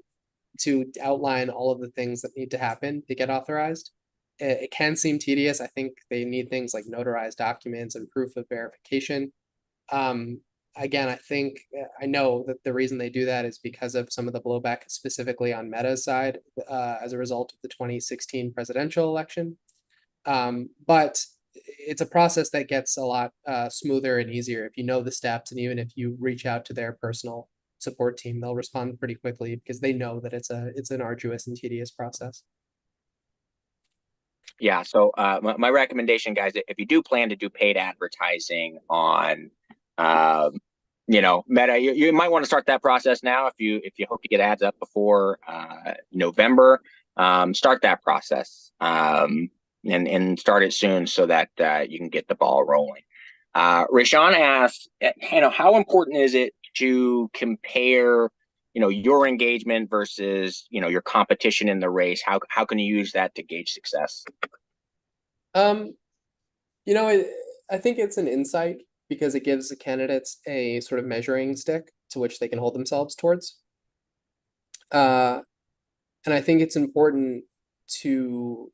to outline all of the things that need to happen to get authorized. It can seem tedious. I think they need things like notarized documents and proof of verification. Again, I know that the reason they do that is because of some of the blowback specifically on Meta's side as a result of the 2016 presidential election. But it's a process that gets a lot smoother and easier if you know the steps, and even if you reach out to their personal support team, they'll respond pretty quickly because they know that it's an arduous and tedious process. Yeah. So my recommendation, guys, if you do plan to do paid advertising on, Meta, you might want to start that process now. If you hope to get ads up before November, start that process and start it soon so that you can get the ball rolling. Rashawn asks, how important is it to compare, your engagement versus, your competition in the race? How can you use that to gauge success? I think it's an insight because it gives the candidates a sort of measuring stick to which they can hold themselves towards. And I think it's important to,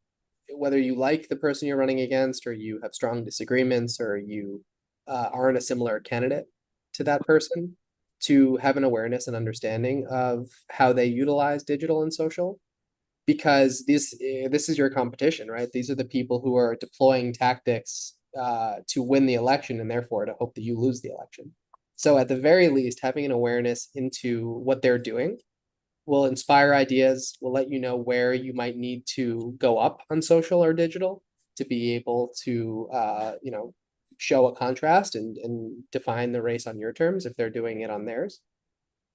whether you like the person you're running against or you have strong disagreements or you aren't a similar candidate to that person, to have an awareness and understanding of how they utilize digital and social, because this is your competition, right? These are the people who are deploying tactics to win the election and therefore to hope that you lose the election. So at the very least, having an awareness into what they're doing will inspire ideas, will let you know where you might need to go up on social or digital to be able to show a contrast and define the race on your terms if they're doing it on theirs.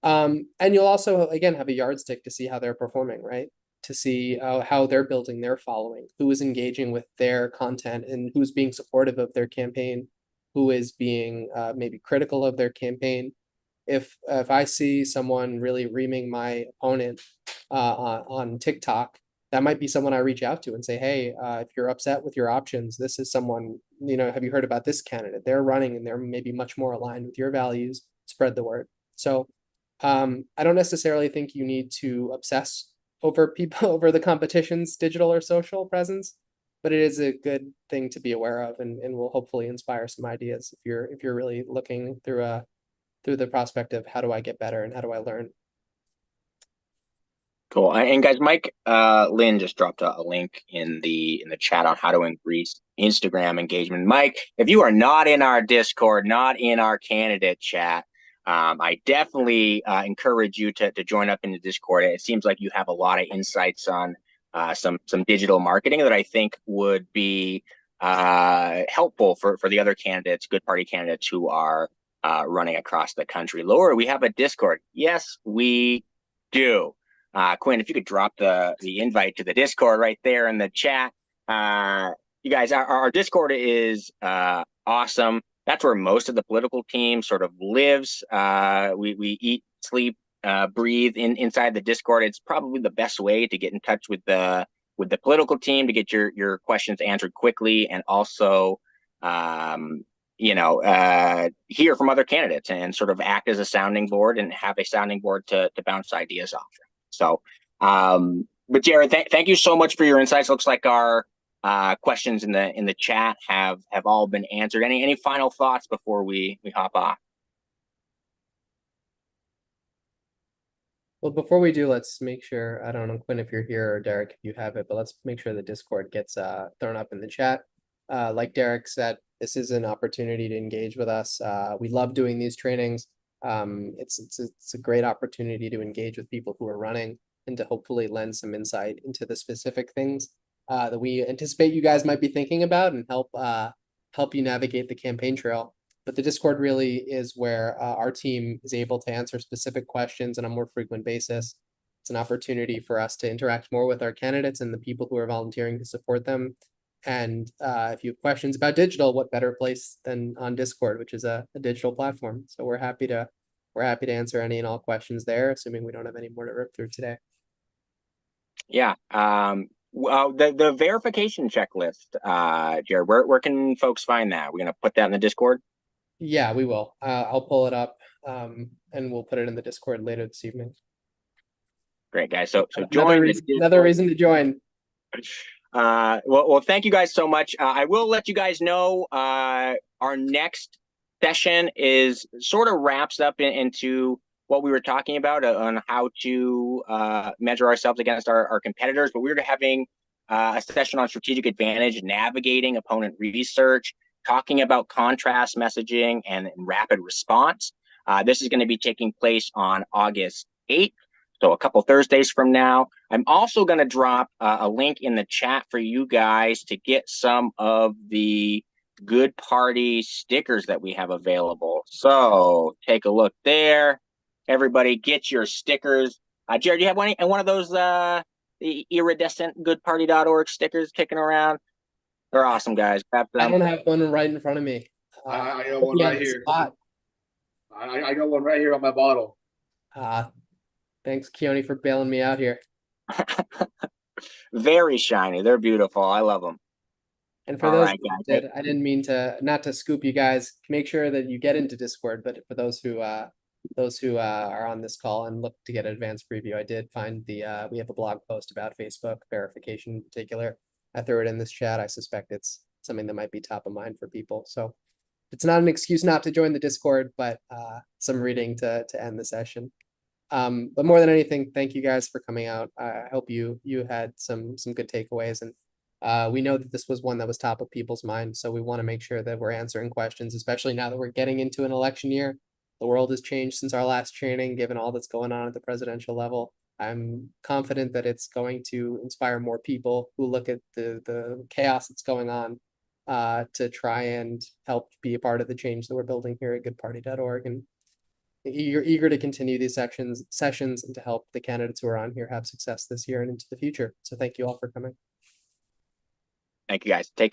And you'll also, again, have a yardstick to see how they're performing, right? To see how they're building their following, who is engaging with their content and who's being supportive of their campaign, who is being maybe critical of their campaign. If I see someone really reaming my opponent on TikTok, that might be someone I reach out to and say, hey, if you're upset with your options, this is someone, have you heard about this candidate? They're running and they're maybe much more aligned with your values. Spread the word. So I don't necessarily think you need to obsess over the competition's digital or social presence, but it is a good thing to be aware of and will hopefully inspire some ideas if you're really looking through the prospect of how do I get better and how do I learn. Cool. And guys, Mike Lynn just dropped a link in the chat on how to increase Instagram engagement. Mike, if you are not in our Discord, not in our candidate chat, I definitely encourage you to join up in the Discord. It seems like you have a lot of insights on some digital marketing that I think would be helpful for the other candidates, good party candidates who are running across the country. Laura, we have a Discord. Yes, we do. Quinn, if you could drop the invite to the Discord right there in the chat. You guys, our Discord is awesome. That's where most of the political team sort of lives. We eat, sleep, breathe inside the Discord. It's probably the best way to get in touch with the political team to get your questions answered quickly, and also hear from other candidates and sort of act as a sounding board and have a sounding board to bounce ideas off. So, but Jared, thank you so much for your insights. Looks like our questions in the chat have all been answered. Any final thoughts before we hop off? Well, before we do, let's make sure, I don't know, Quinn, if you're here, or Derek, if you have it, but let's make sure the Discord gets thrown up in the chat. Like Derek said, this is an opportunity to engage with us. We love doing these trainings. It's a great opportunity to engage with people who are running and to hopefully lend some insight into the specific things that we anticipate you guys might be thinking about and help you navigate the campaign trail. But the Discord really is where our team is able to answer specific questions on a more frequent basis. It's an opportunity for us to interact more with our candidates and the people who are volunteering to support them. And if you have questions about digital, what better place than on Discord, which is a digital platform. So we're happy to answer any and all questions there, assuming we don't have any more to rip through today. Yeah. The verification checklist, Jared, where can folks find that? We're going to put that in the Discord? Yeah, we will. I'll pull it up and we'll put it in the Discord later this evening. Great, guys. So another reason to join. Well, thank you guys so much. I will let you guys know our next session is sort of wraps up into what we were talking about on how to measure ourselves against our competitors. But we're having a session on strategic advantage, navigating opponent research, talking about contrast messaging and rapid response. This is going to be taking place on August 8th. So a couple Thursdays from now. I'm also going to drop a link in the chat for you guys to get some of the Good Party stickers that we have available. So take a look there. Everybody get your stickers. Jared, do you have one of those the iridescent goodparty.org stickers kicking around? They're awesome, guys. Grab I them. don't have one right in front of me. I got one right here. Spot. I got one right here on my bottle. Thanks, Keone, for bailing me out here. Very shiny. They're beautiful. I love them. And for All those right, who guys. did, I didn't mean to not to scoop you guys. Make sure that you get into Discord. But for those who are on this call and look to get an advanced preview, I did find we have a blog post about Facebook verification in particular. I threw it in this chat. I suspect it's something that might be top of mind for people. So it's not an excuse not to join the Discord, but some reading to end the session. But more than anything, thank you guys for coming out. I hope you had some good takeaways, and we know that this was one that was top of people's minds. So we want to make sure that we're answering questions, especially now that we're getting into an election year. The world has changed since our last training, given all that's going on at the presidential level. I'm confident that it's going to inspire more people who look at the chaos that's going on to try and help be a part of the change that we're building here at goodparty.org. And you're eager to continue these sessions and to help the candidates who are on here have success this year and into the future. So thank you all for coming. Thank you, guys. Take care.